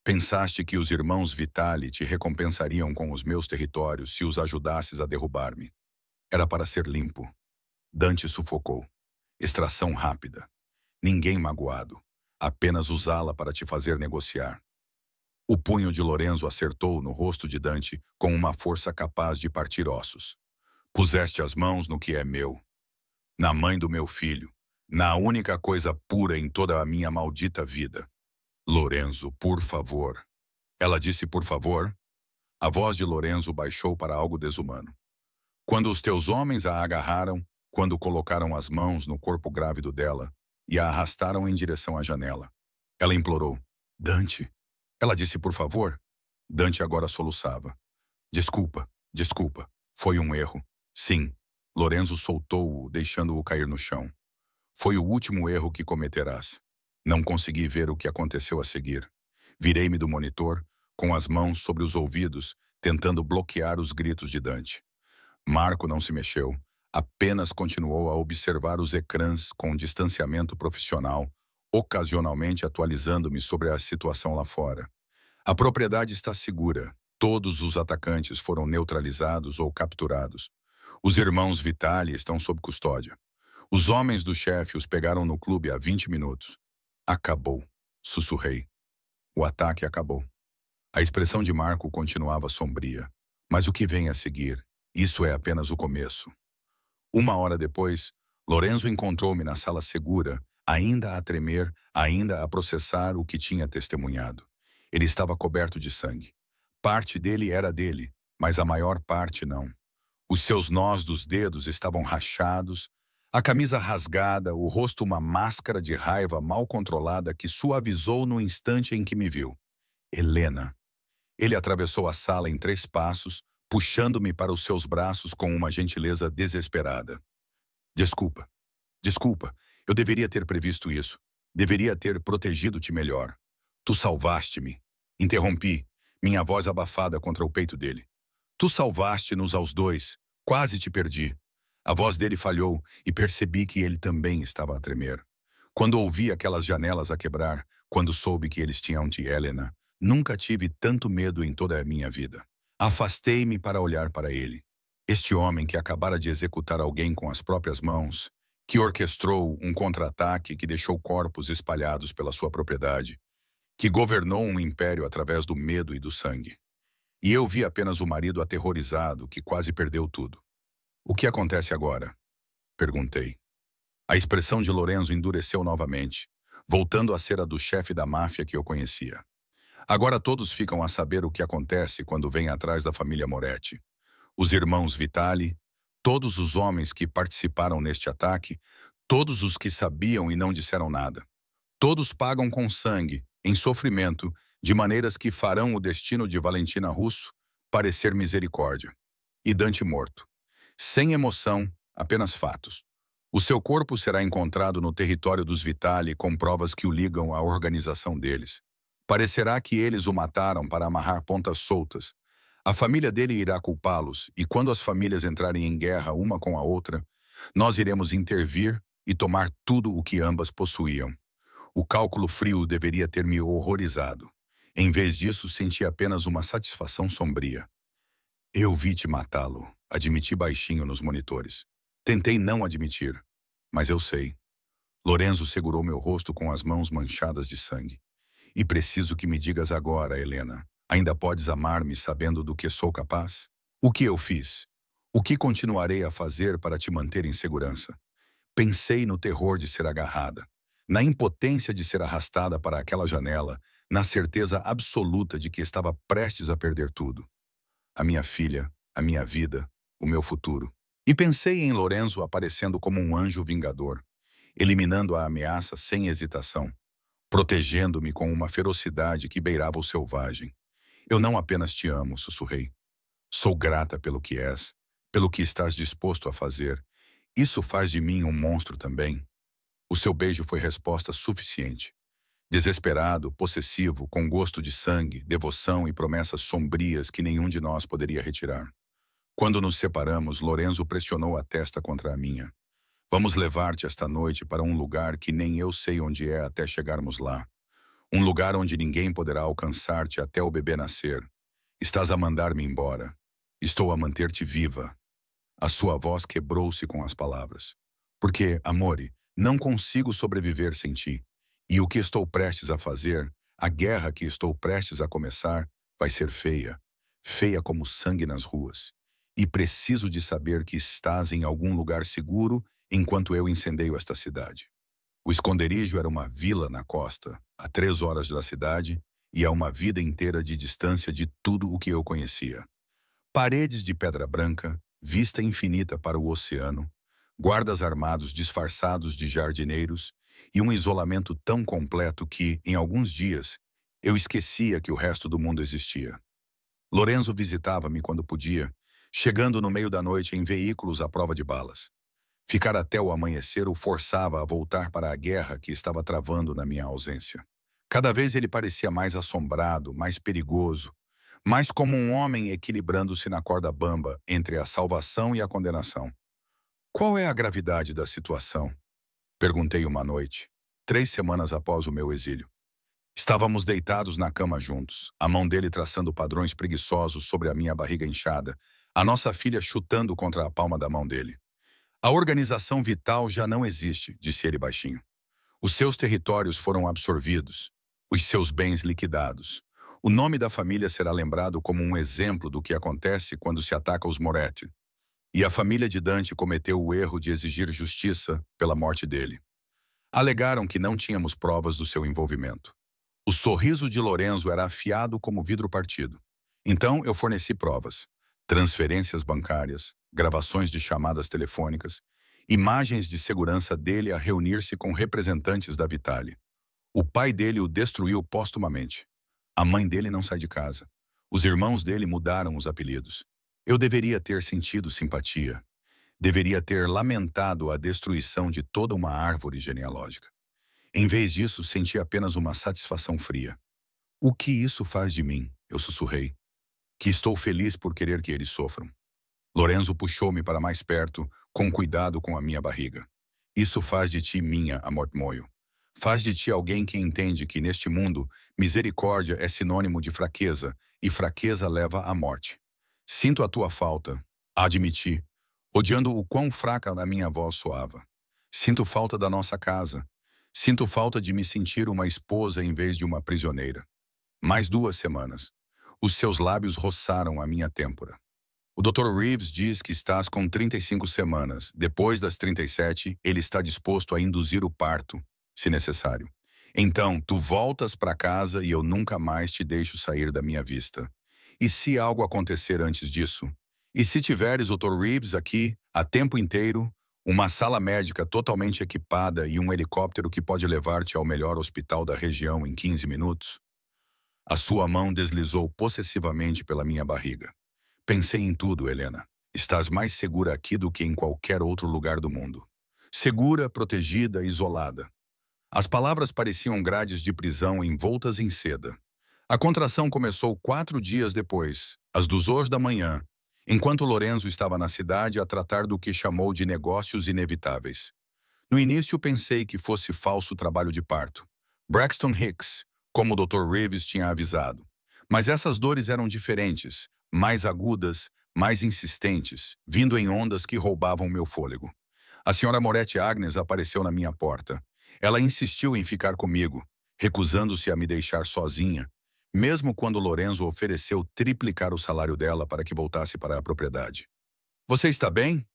Pensaste que os irmãos Vitali te recompensariam com os meus territórios se os ajudasses a derrubar-me? Era para ser limpo. Dante sufocou. Extração rápida. Ninguém magoado. Apenas usá-la para te fazer negociar. O punho de Lorenzo acertou no rosto de Dante com uma força capaz de partir ossos. Puseste as mãos no que é meu. Na mãe do meu filho. Na única coisa pura em toda a minha maldita vida. Lorenzo, por favor. Ela disse por favor. A voz de Lorenzo baixou para algo desumano. Quando os teus homens a agarraram, quando colocaram as mãos no corpo grávido dela e a arrastaram em direção à janela. Ela implorou. Dante. Ela disse por favor. Dante agora soluçava. Desculpa, desculpa. Foi um erro. Sim. Lorenzo soltou-o, deixando-o cair no chão. Foi o último erro que cometerás. Não consegui ver o que aconteceu a seguir. Virei-me do monitor, com as mãos sobre os ouvidos, tentando bloquear os gritos de Dante. Marco não se mexeu, apenas continuou a observar os ecrãs com distanciamento profissional, ocasionalmente atualizando-me sobre a situação lá fora. A propriedade está segura. Todos os atacantes foram neutralizados ou capturados. Os irmãos Vitali estão sob custódia. Os homens do chefe os pegaram no clube há 20 minutos. Acabou, sussurrei. O ataque acabou. A expressão de Marco continuava sombria. Mas o que vem a seguir? Isso é apenas o começo. Uma hora depois, Lorenzo encontrou-me na sala segura, ainda a tremer, ainda a processar o que tinha testemunhado. Ele estava coberto de sangue. Parte dele era dele, mas a maior parte não. Os seus nós dos dedos estavam rachados, a camisa rasgada, o rosto uma máscara de raiva mal controlada que suavizou no instante em que me viu. Helena. Ele atravessou a sala em 3 passos, puxando-me para os seus braços com uma gentileza desesperada. Desculpa. Desculpa. Eu deveria ter previsto isso. Deveria ter protegido-te melhor. Tu salvaste-me. Interrompi, minha voz abafada contra o peito dele. Tu salvaste-nos aos dois. Quase te perdi. A voz dele falhou e percebi que ele também estava a tremer. Quando ouvi aquelas janelas a quebrar, quando soube que eles tinham de Helena, nunca tive tanto medo em toda a minha vida. Afastei-me para olhar para ele. Este homem que acabara de executar alguém com as próprias mãos, que orquestrou um contra-ataque que deixou corpos espalhados pela sua propriedade, que governou um império através do medo e do sangue. E eu vi apenas o marido aterrorizado, que quase perdeu tudo. O que acontece agora? Perguntei. A expressão de Lorenzo endureceu novamente, voltando a ser a do chefe da máfia que eu conhecia. Agora todos ficam a saber o que acontece quando vêm atrás da família Moretti. Os irmãos Vitali, todos os homens que participaram neste ataque, todos os que sabiam e não disseram nada. Todos pagam com sangue, em sofrimento, de maneiras que farão o destino de Valentina Russo parecer misericórdia. E Dante morto. Sem emoção, apenas fatos. O seu corpo será encontrado no território dos Vitali com provas que o ligam à organização deles. Parecerá que eles o mataram para amarrar pontas soltas. A família dele irá culpá-los, e quando as famílias entrarem em guerra uma com a outra, nós iremos intervir e tomar tudo o que ambas possuíam. O cálculo frio deveria ter me horrorizado. Em vez disso, senti apenas uma satisfação sombria. Eu vi te matá-lo, admiti baixinho nos monitores. Tentei não admitir, mas eu sei. Lorenzo segurou meu rosto com as mãos manchadas de sangue. E preciso que me digas agora, Helena. Ainda podes amar-me sabendo do que sou capaz? O que eu fiz? O que continuarei a fazer para te manter em segurança? Pensei no terror de ser agarrada, na impotência de ser arrastada para aquela janela, na certeza absoluta de que estava prestes a perder tudo. A minha filha, a minha vida, o meu futuro. E pensei em Lorenzo aparecendo como um anjo vingador, eliminando a ameaça sem hesitação, protegendo-me com uma ferocidade que beirava o selvagem. Eu não apenas te amo, sussurrei. Sou grata pelo que és, pelo que estás disposto a fazer. Isso faz de mim um monstro também. O seu beijo foi resposta suficiente. Desesperado, possessivo, com gosto de sangue, devoção e promessas sombrias que nenhum de nós poderia retirar. Quando nos separamos, Lorenzo pressionou a testa contra a minha. Vamos levar-te esta noite para um lugar que nem eu sei onde é até chegarmos lá. Um lugar onde ninguém poderá alcançar-te até o bebê nascer. Estás a mandar-me embora. Estou a manter-te viva. A sua voz quebrou-se com as palavras. Porque, amore, não consigo sobreviver sem ti. E o que estou prestes a fazer, a guerra que estou prestes a começar, vai ser feia. Feia como sangue nas ruas. E preciso de saber que estás em algum lugar seguro enquanto eu incendeio esta cidade. O esconderijo era uma vila na costa, a 3 horas da cidade, e a uma vida inteira de distância de tudo o que eu conhecia. Paredes de pedra branca, vista infinita para o oceano, guardas armados disfarçados de jardineiros e um isolamento tão completo que, em alguns dias, eu esquecia que o resto do mundo existia. Lorenzo visitava-me quando podia, chegando no meio da noite em veículos à prova de balas. Ficar até o amanhecer o forçava a voltar para a guerra que estava travando na minha ausência. Cada vez ele parecia mais assombrado, mais perigoso, mais como um homem equilibrando-se na corda bamba entre a salvação e a condenação. Qual é a gravidade da situação? Perguntei uma noite, 3 semanas após o meu exílio. Estávamos deitados na cama juntos, a mão dele traçando padrões preguiçosos sobre a minha barriga inchada, a nossa filha chutando contra a palma da mão dele. A organização vital já não existe, disse ele baixinho. Os seus territórios foram absorvidos, os seus bens liquidados. O nome da família será lembrado como um exemplo do que acontece quando se ataca os Moretti. E a família de Dante cometeu o erro de exigir justiça pela morte dele. Alegaram que não tínhamos provas do seu envolvimento. O sorriso de Lorenzo era afiado como vidro partido. Então eu forneci provas. Transferências bancárias, gravações de chamadas telefônicas, imagens de segurança dele a reunir-se com representantes da Vitali. O pai dele o destruiu postumamente. A mãe dele não sai de casa. Os irmãos dele mudaram os apelidos. Eu deveria ter sentido simpatia. Deveria ter lamentado a destruição de toda uma árvore genealógica. Em vez disso, senti apenas uma satisfação fria. O que isso faz de mim? Eu sussurrei. Que estou feliz por querer que eles sofram. Lorenzo puxou-me para mais perto, com cuidado com a minha barriga. Isso faz de ti minha, Amortmoio. Faz de ti alguém que entende que, neste mundo, misericórdia é sinônimo de fraqueza, e fraqueza leva à morte. Sinto a tua falta, admiti, odiando o quão fraca a minha voz soava. Sinto falta da nossa casa. Sinto falta de me sentir uma esposa em vez de uma prisioneira. Mais 2 semanas. Os seus lábios roçaram a minha têmpora. O Dr. Reeves diz que estás com 35 semanas. Depois das 37, ele está disposto a induzir o parto, se necessário. Então, tu voltas para casa e eu nunca mais te deixo sair da minha vista. E se algo acontecer antes disso? E se tiveres o Dr. Reeves aqui, a tempo inteiro, uma sala médica totalmente equipada e um helicóptero que pode levar-te ao melhor hospital da região em 15 minutos? A sua mão deslizou possessivamente pela minha barriga. Pensei em tudo, Helena. Estás mais segura aqui do que em qualquer outro lugar do mundo. Segura, protegida, isolada. As palavras pareciam grades de prisão envoltas em seda. A contração começou 4 dias depois, às 2 horas da manhã, enquanto Lorenzo estava na cidade a tratar do que chamou de negócios inevitáveis. No início pensei que fosse falso trabalho de parto. Braxton Hicks, como o Dr. Reeves tinha avisado. Mas essas dores eram diferentes, mais agudas, mais insistentes, vindo em ondas que roubavam meu fôlego. A senhora Moretti Agnes apareceu na minha porta. Ela insistiu em ficar comigo, recusando-se a me deixar sozinha, mesmo quando Lorenzo ofereceu triplicar o salário dela para que voltasse para a propriedade. Você está bem?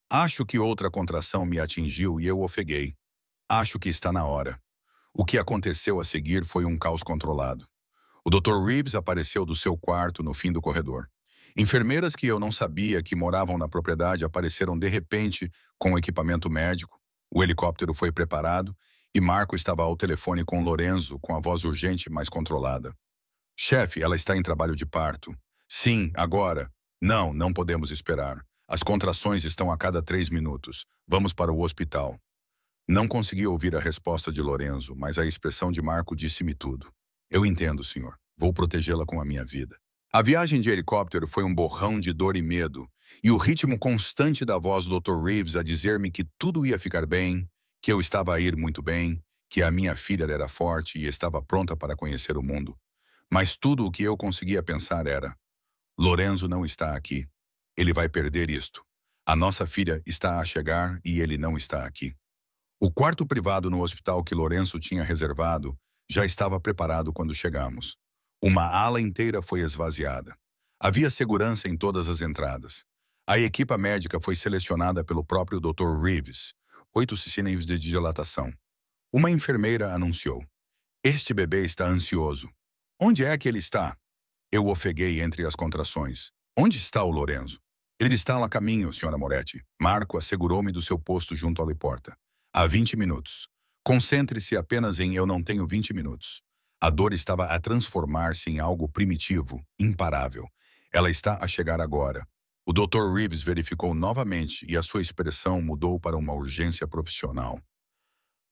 Acho que outra contração me atingiu e eu ofeguei. Acho que está na hora. O que aconteceu a seguir foi um caos controlado. O Dr. Reeves apareceu do seu quarto no fim do corredor. Enfermeiras que eu não sabia que moravam na propriedade apareceram de repente com o equipamento médico. O helicóptero foi preparado e Marco estava ao telefone com Lorenzo, com a voz urgente, mas controlada. Chefe, ela está em trabalho de parto. Sim, agora. Não, não podemos esperar. As contrações estão a cada 3 minutos. Vamos para o hospital. Não consegui ouvir a resposta de Lorenzo, mas a expressão de Marco disse-me tudo. Eu entendo, senhor. Vou protegê-la com a minha vida. A viagem de helicóptero foi um borrão de dor e medo, e o ritmo constante da voz do Dr. Reeves a dizer-me que tudo ia ficar bem, que eu estava a ir muito bem, que a minha filha era forte e estava pronta para conhecer o mundo. Mas tudo o que eu conseguia pensar era: Lorenzo não está aqui. Ele vai perder isto. A nossa filha está a chegar e ele não está aqui. O quarto privado no hospital que Lorenzo tinha reservado já estava preparado quando chegamos. Uma ala inteira foi esvaziada. Havia segurança em todas as entradas. A equipa médica foi selecionada pelo próprio Dr. Reeves, 8 centímetros de dilatação. Uma enfermeira anunciou: Este bebê está ansioso. Onde é que ele está? Eu ofeguei entre as contrações. Onde está o Lorenzo? Ele está a caminho, senhora Moretti. Marco assegurou-me do seu posto junto à porta. Há 20 minutos. Concentre-se apenas em eu não tenho 20 minutos. A dor estava a transformar-se em algo primitivo, imparável. Ela está a chegar agora. O Dr. Reeves verificou novamente e a sua expressão mudou para uma urgência profissional.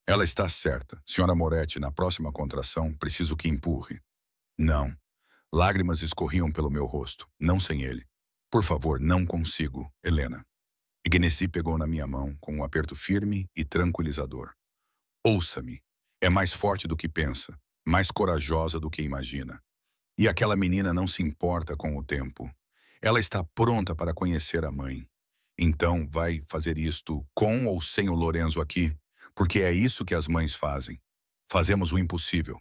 Ela está certa. Senhora Moretti, na próxima contração, preciso que empurre. Não. Lágrimas escorriam pelo meu rosto. Não sem ele. Por favor, não consigo, Helena. Ignacy pegou na minha mão com um aperto firme e tranquilizador. Ouça-me. É mais forte do que pensa, mais corajosa do que imagina. E aquela menina não se importa com o tempo. Ela está pronta para conhecer a mãe. Então vai fazer isto com ou sem o Lorenzo aqui, porque é isso que as mães fazem. Fazemos o impossível.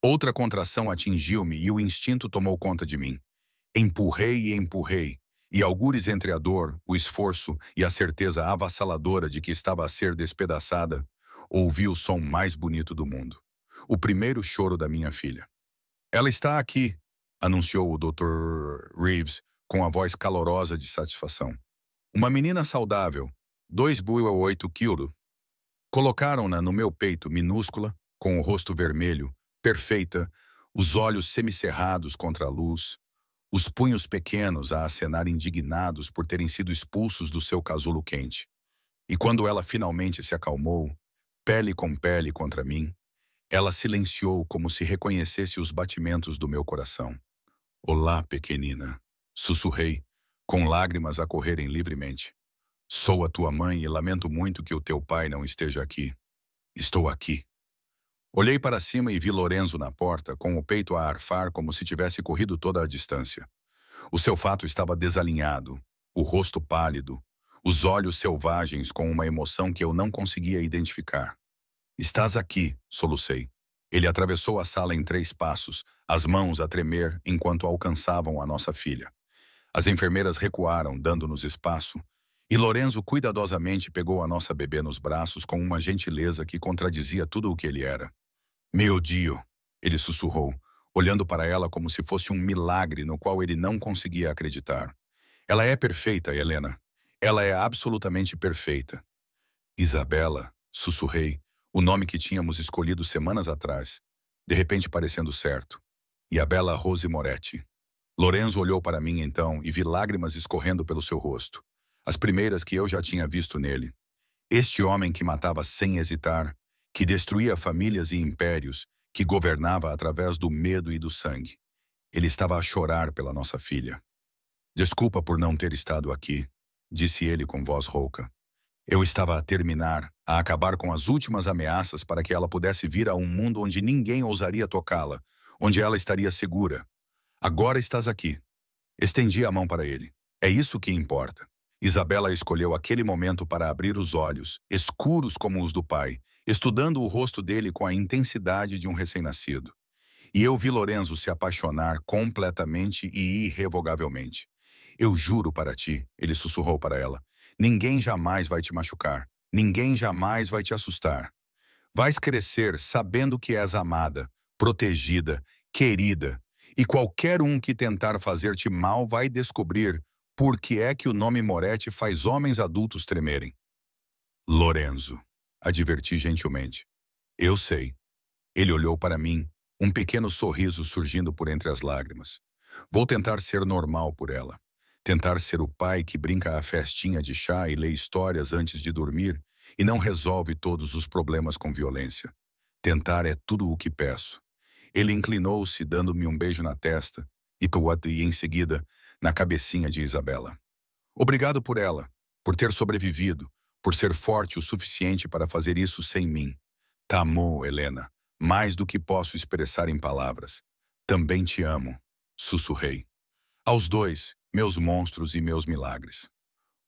Outra contração atingiu-me e o instinto tomou conta de mim. Empurrei e empurrei, e algures entre a dor, o esforço e a certeza avassaladora de que estava a ser despedaçada, ouvi o som mais bonito do mundo. O primeiro choro da minha filha. Ela está aqui, anunciou o Dr. Reeves com a voz calorosa de satisfação. Uma menina saudável, 2,8 quilos. Colocaram-na no meu peito minúscula, com o rosto vermelho, perfeita, os olhos semicerrados contra a luz, os punhos pequenos a acenar indignados por terem sido expulsos do seu casulo quente. E quando ela finalmente se acalmou, pele com pele contra mim, ela silenciou como se reconhecesse os batimentos do meu coração. Olá, pequenina, sussurrei, com lágrimas a correrem livremente. Sou a tua mãe e lamento muito que o teu pai não esteja aqui. Estou aqui. Olhei para cima e vi Lorenzo na porta, com o peito a arfar como se tivesse corrido toda a distância. O seu fato estava desalinhado, o rosto pálido, os olhos selvagens com uma emoção que eu não conseguia identificar. Estás aqui, solucei. Ele atravessou a sala em 3 passos, as mãos a tremer enquanto alcançavam a nossa filha. As enfermeiras recuaram, dando-nos espaço, e Lorenzo cuidadosamente pegou a nossa bebê nos braços com uma gentileza que contradizia tudo o que ele era. Meu Dio, ele sussurrou, olhando para ela como se fosse um milagre no qual ele não conseguia acreditar. Ela é perfeita, Helena. Ela é absolutamente perfeita. Isabela, sussurrei, o nome que tínhamos escolhido semanas atrás, de repente parecendo certo. E a bela Rose Moretti. Lorenzo olhou para mim então e vi lágrimas escorrendo pelo seu rosto. As primeiras que eu já tinha visto nele. Este homem que matava sem hesitar, que destruía famílias e impérios, que governava através do medo e do sangue. Ele estava a chorar pela nossa filha. Desculpa por não ter estado aqui, disse ele com voz rouca. Eu estava a terminar, a acabar com as últimas ameaças para que ela pudesse vir a um mundo onde ninguém ousaria tocá-la, onde ela estaria segura. Agora estás aqui. Estendi a mão para ele. É isso que importa. Isabela escolheu aquele momento para abrir os olhos, escuros como os do pai, estudando o rosto dele com a intensidade de um recém-nascido. E eu vi Lorenzo se apaixonar completamente e irrevogavelmente. Eu juro para ti, ele sussurrou para ela, ninguém jamais vai te machucar, ninguém jamais vai te assustar. Vais crescer sabendo que és amada, protegida, querida, e qualquer um que tentar fazer-te mal vai descobrir por que é que o nome Moretti faz homens adultos tremerem. Lorenzo, adverti gentilmente. Eu sei. Ele olhou para mim, um pequeno sorriso surgindo por entre as lágrimas. Vou tentar ser normal por ela. Tentar ser o pai que brinca à festinha de chá e lê histórias antes de dormir e não resolve todos os problemas com violência. Tentar é tudo o que peço. Ele inclinou-se, dando-me um beijo na testa e em seguida, na cabecinha de Isabela. Obrigado por ela, por ter sobrevivido, por ser forte o suficiente para fazer isso sem mim. T'amo, Helena, mais do que posso expressar em palavras. Também te amo, sussurrei. Aos dois, meus monstros e meus milagres.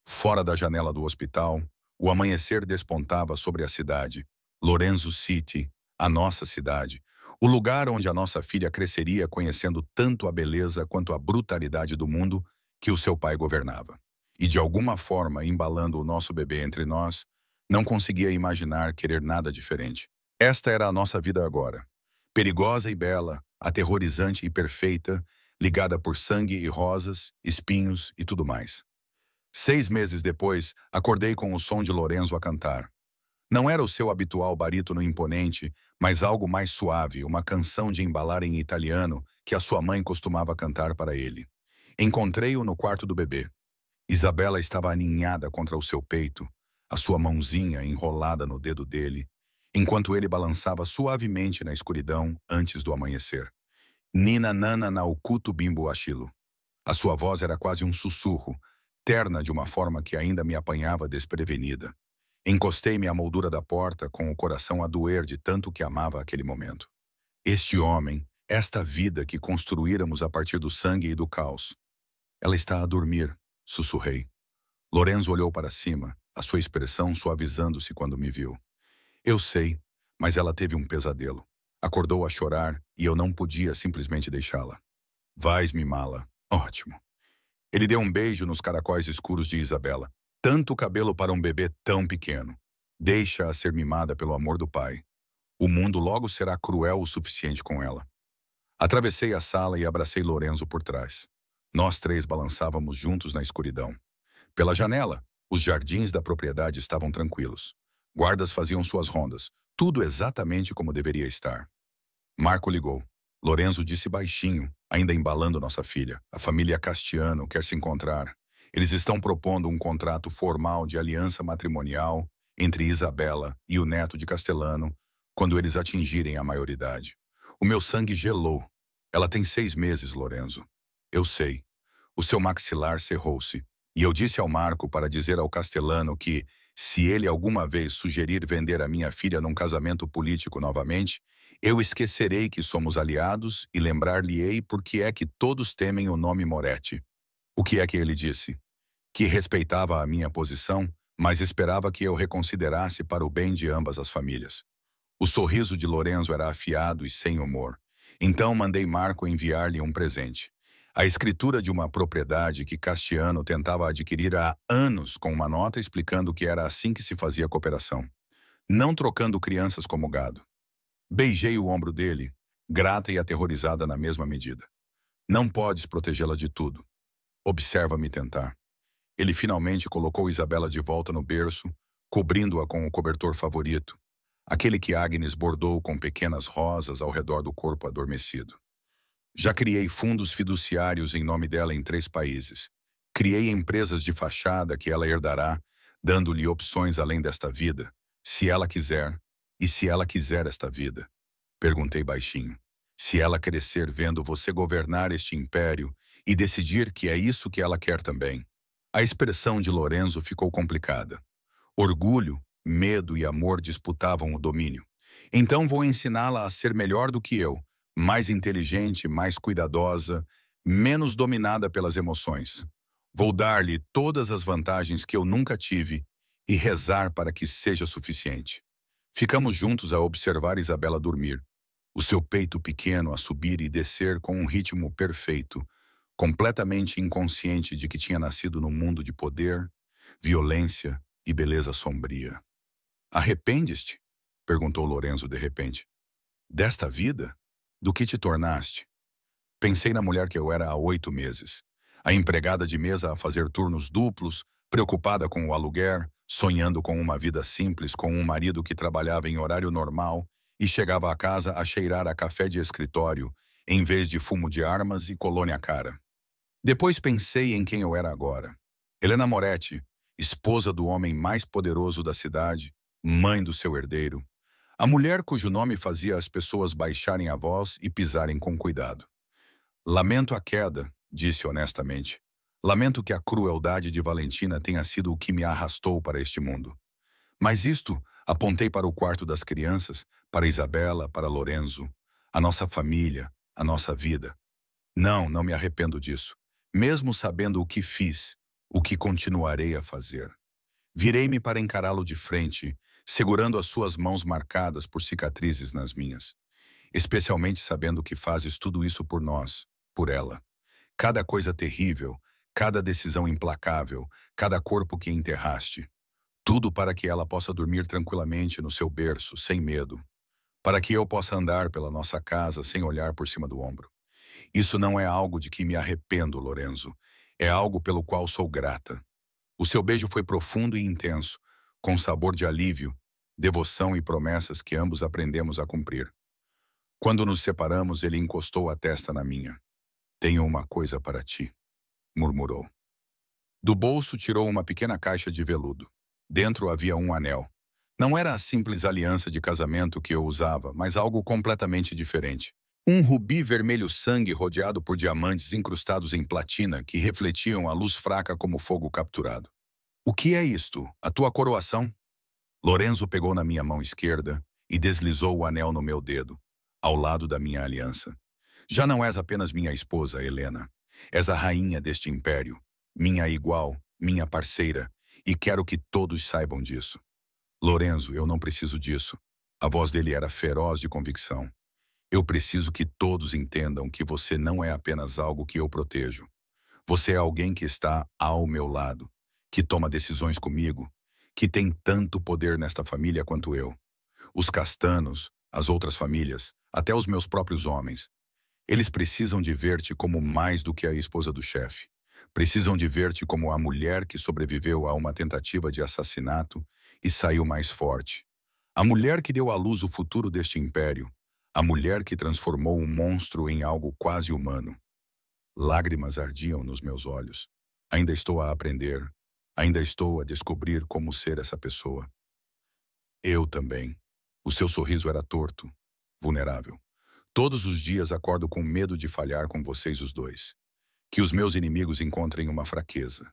Fora da janela do hospital, o amanhecer despontava sobre a cidade. Lorenzo City, a nossa cidade, o lugar onde a nossa filha cresceria conhecendo tanto a beleza quanto a brutalidade do mundo que o seu pai governava. E de alguma forma, embalando o nosso bebê entre nós, não conseguia imaginar querer nada diferente. Esta era a nossa vida agora. Perigosa e bela, aterrorizante e perfeita, ligada por sangue e rosas, espinhos e tudo mais. 6 meses depois, acordei com o som de Lorenzo a cantar. Não era o seu habitual barítono imponente, mas algo mais suave, uma canção de embalar em italiano que a sua mãe costumava cantar para ele. Encontrei-o no quarto do bebê. Isabela estava aninhada contra o seu peito, a sua mãozinha enrolada no dedo dele, enquanto ele balançava suavemente na escuridão antes do amanhecer. Nina nana naukutu bimbo achilo. A sua voz era quase um sussurro, terna de uma forma que ainda me apanhava desprevenida. Encostei-me à moldura da porta com o coração a doer de tanto que amava aquele momento. Este homem, esta vida que construíramos a partir do sangue e do caos. Ela está a dormir, sussurrei. Lorenzo olhou para cima, a sua expressão suavizando-se quando me viu. Eu sei, mas ela teve um pesadelo. Acordou a chorar e eu não podia simplesmente deixá-la. Vais mimá-la. Ótimo. Ele deu um beijo nos caracóis escuros de Isabela. Tanto cabelo para um bebê tão pequeno. Deixa-a ser mimada pelo amor do pai. O mundo logo será cruel o suficiente com ela. Atravessei a sala e abracei Lorenzo por trás. Nós três balançávamos juntos na escuridão. Pela janela, os jardins da propriedade estavam tranquilos. Guardas faziam suas rondas, tudo exatamente como deveria estar. Marco ligou. Lorenzo disse baixinho, ainda embalando nossa filha. A família Castiano quer se encontrar. Eles estão propondo um contrato formal de aliança matrimonial entre Isabela e o neto de Castellano quando eles atingirem a maioridade. O meu sangue gelou. Ela tem 6 meses, Lorenzo. Eu sei. O seu maxilar cerrou-se. E eu disse ao Marco para dizer ao Castellano que, se ele alguma vez sugerir vender a minha filha num casamento político novamente, eu esquecerei que somos aliados e lembrar-lhe-ei por que é que todos temem o nome Moretti. O que é que ele disse? Que respeitava a minha posição, mas esperava que eu reconsiderasse para o bem de ambas as famílias. O sorriso de Lorenzo era afiado e sem humor. Então mandei Marco enviar-lhe um presente. A escritura de uma propriedade que Castiano tentava adquirir há anos com uma nota explicando que era assim que se fazia cooperação, não trocando crianças como gado. Beijei o ombro dele, grata e aterrorizada na mesma medida. Não podes protegê-la de tudo. Observa-me tentar. Ele finalmente colocou Isabela de volta no berço, cobrindo-a com o cobertor favorito, aquele que Agnes bordou com pequenas rosas ao redor do corpo adormecido. Já criei fundos fiduciários em nome dela em 3 países. Criei empresas de fachada que ela herdará, dando-lhe opções além desta vida, se ela quiser, e se ela quiser esta vida. Perguntei baixinho. Se ela crescer vendo você governar este império e decidir que é isso que ela quer também. A expressão de Lorenzo ficou complicada. Orgulho, medo e amor disputavam o domínio. Então vou ensiná-la a ser melhor do que eu, mais inteligente, mais cuidadosa, menos dominada pelas emoções. Vou dar-lhe todas as vantagens que eu nunca tive e rezar para que seja suficiente. Ficamos juntos a observar Isabela dormir, o seu peito pequeno a subir e descer com um ritmo perfeito, completamente inconsciente de que tinha nascido num mundo de poder, violência e beleza sombria. Arrependes-te? Perguntou Lorenzo de repente. Desta vida? Do que te tornaste? Pensei na mulher que eu era há 8 meses. A empregada de mesa a fazer turnos duplos, preocupada com o aluguer, sonhando com uma vida simples, com um marido que trabalhava em horário normal e chegava a casa a cheirar a café de escritório, em vez de fumo de armas e colônia cara. Depois pensei em quem eu era agora. Helena Moretti, esposa do homem mais poderoso da cidade, mãe do seu herdeiro. A mulher cujo nome fazia as pessoas baixarem a voz e pisarem com cuidado. Lamento a queda, disse honestamente. Lamento que a crueldade de Valentina tenha sido o que me arrastou para este mundo. Mas isto, apontei para o quarto das crianças, para Isabela, para Lorenzo, a nossa família, a nossa vida. Não me arrependo disso, mesmo sabendo o que fiz, o que continuarei a fazer. Virei-me para encará-lo de frente, segurando as suas mãos marcadas por cicatrizes nas minhas, especialmente sabendo que fazes tudo isso por nós, por ela. Cada coisa terrível, cada decisão implacável, cada corpo que enterraste. Tudo para que ela possa dormir tranquilamente no seu berço, sem medo. Para que eu possa andar pela nossa casa sem olhar por cima do ombro. Isso não é algo de que me arrependo, Lorenzo. É algo pelo qual sou grata. O seu beijo foi profundo e intenso, com sabor de alívio, devoção e promessas que ambos aprendemos a cumprir. Quando nos separamos, ele encostou a testa na minha. Tenho uma coisa para ti, murmurou. Do bolso tirou uma pequena caixa de veludo. Dentro havia um anel. Não era a simples aliança de casamento que eu usava, mas algo completamente diferente. Um rubi vermelho sangue rodeado por diamantes incrustados em platina que refletiam a luz fraca como fogo capturado. O que é isto? A tua coroação? Lorenzo pegou na minha mão esquerda e deslizou o anel no meu dedo, ao lado da minha aliança. Já não és apenas minha esposa, Helena. És a rainha deste império, minha igual, minha parceira, e quero que todos saibam disso. Lorenzo, eu não preciso disso. A voz dele era feroz de convicção. Eu preciso que todos entendam que você não é apenas algo que eu protejo. Você é alguém que está ao meu lado, que toma decisões comigo, que tem tanto poder nesta família quanto eu. Os Castanos, as outras famílias, até os meus próprios homens. Eles precisam de ver-te como mais do que a esposa do chefe. Precisam de ver-te como a mulher que sobreviveu a uma tentativa de assassinato e saiu mais forte. A mulher que deu à luz o futuro deste império. A mulher que transformou um monstro em algo quase humano. Lágrimas ardiam nos meus olhos. Ainda estou a aprender. Ainda estou a descobrir como ser essa pessoa. Eu também. O seu sorriso era torto, vulnerável. Todos os dias acordo com medo de falhar com vocês os dois. Que os meus inimigos encontrem uma fraqueza.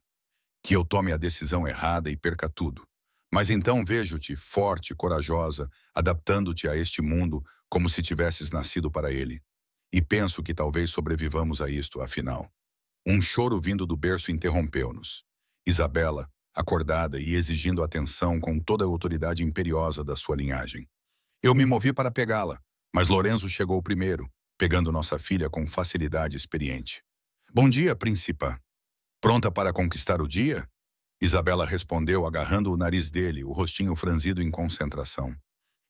Que eu tome a decisão errada e perca tudo. Mas então vejo-te forte, corajosa, adaptando-te a este mundo como se tivesses nascido para ele. E penso que talvez sobrevivamos a isto, afinal. Um choro vindo do berço interrompeu-nos. Isabela, acordada e exigindo atenção com toda a autoridade imperiosa da sua linhagem. Eu me movi para pegá-la, mas Lorenzo chegou primeiro, pegando nossa filha com facilidade experiente. Bom dia, príncipa. Pronta para conquistar o dia? Isabela respondeu, agarrando o nariz dele, o rostinho franzido em concentração.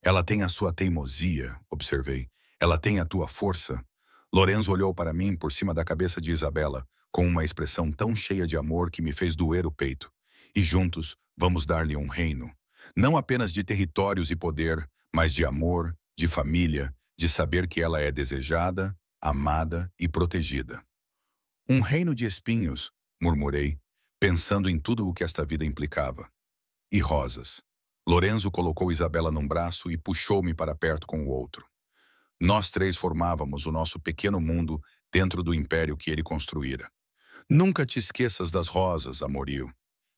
Ela tem a sua teimosia, observei. Ela tem a tua força. Lorenzo olhou para mim por cima da cabeça de Isabela, com uma expressão tão cheia de amor que me fez doer o peito. E juntos vamos dar-lhe um reino. Não apenas de territórios e poder, mas de amor, de família, de saber que ela é desejada, amada e protegida. Um reino de espinhos, murmurei, pensando em tudo o que esta vida implicava. E rosas. Lorenzo colocou Isabela num braço e puxou-me para perto com o outro. Nós três formávamos o nosso pequeno mundo dentro do império que ele construíra. Nunca te esqueças das rosas, amorio.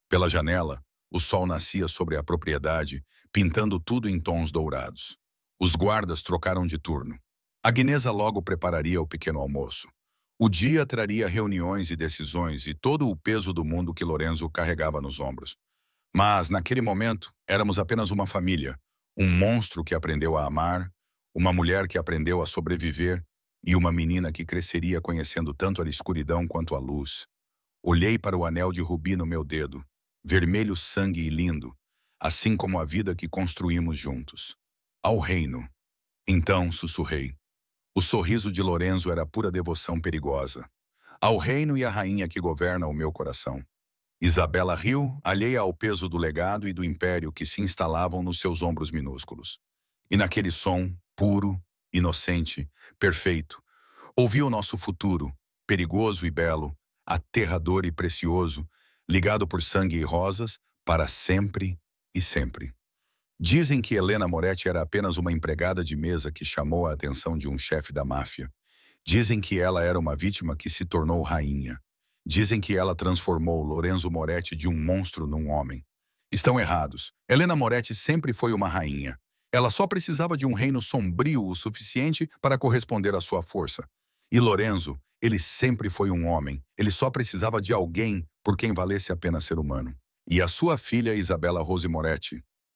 Pela janela, o sol nascia sobre a propriedade, pintando tudo em tons dourados. Os guardas trocaram de turno. Agnesa logo prepararia o pequeno almoço. O dia traria reuniões e decisões e todo o peso do mundo que Lorenzo carregava nos ombros. Mas, naquele momento, éramos apenas uma família, um monstro que aprendeu a amar, uma mulher que aprendeu a sobreviver e uma menina que cresceria conhecendo tanto a escuridão quanto a luz. Olhei para o anel de rubi no meu dedo, vermelho sangue e lindo, assim como a vida que construímos juntos. Ao reino. Então, sussurrei. O sorriso de Lorenzo era pura devoção perigosa. Ao reino e à rainha que governa o meu coração. Isabela riu, alheia ao peso do legado e do império que se instalavam nos seus ombros minúsculos. E naquele som, puro, inocente, perfeito, ouvi o nosso futuro, perigoso e belo, aterrador e precioso, ligado por sangue e rosas, para sempre e sempre. Dizem que Helena Moretti era apenas uma empregada de mesa que chamou a atenção de um chefe da máfia. Dizem que ela era uma vítima que se tornou rainha. Dizem que ela transformou Lorenzo Moretti de um monstro num homem. Estão errados. Helena Moretti sempre foi uma rainha. Ela só precisava de um reino sombrio o suficiente para corresponder à sua força. E Lorenzo, ele sempre foi um homem. Ele só precisava de alguém por quem valesse a pena ser humano. E a sua filha Isabela Rose Moretti,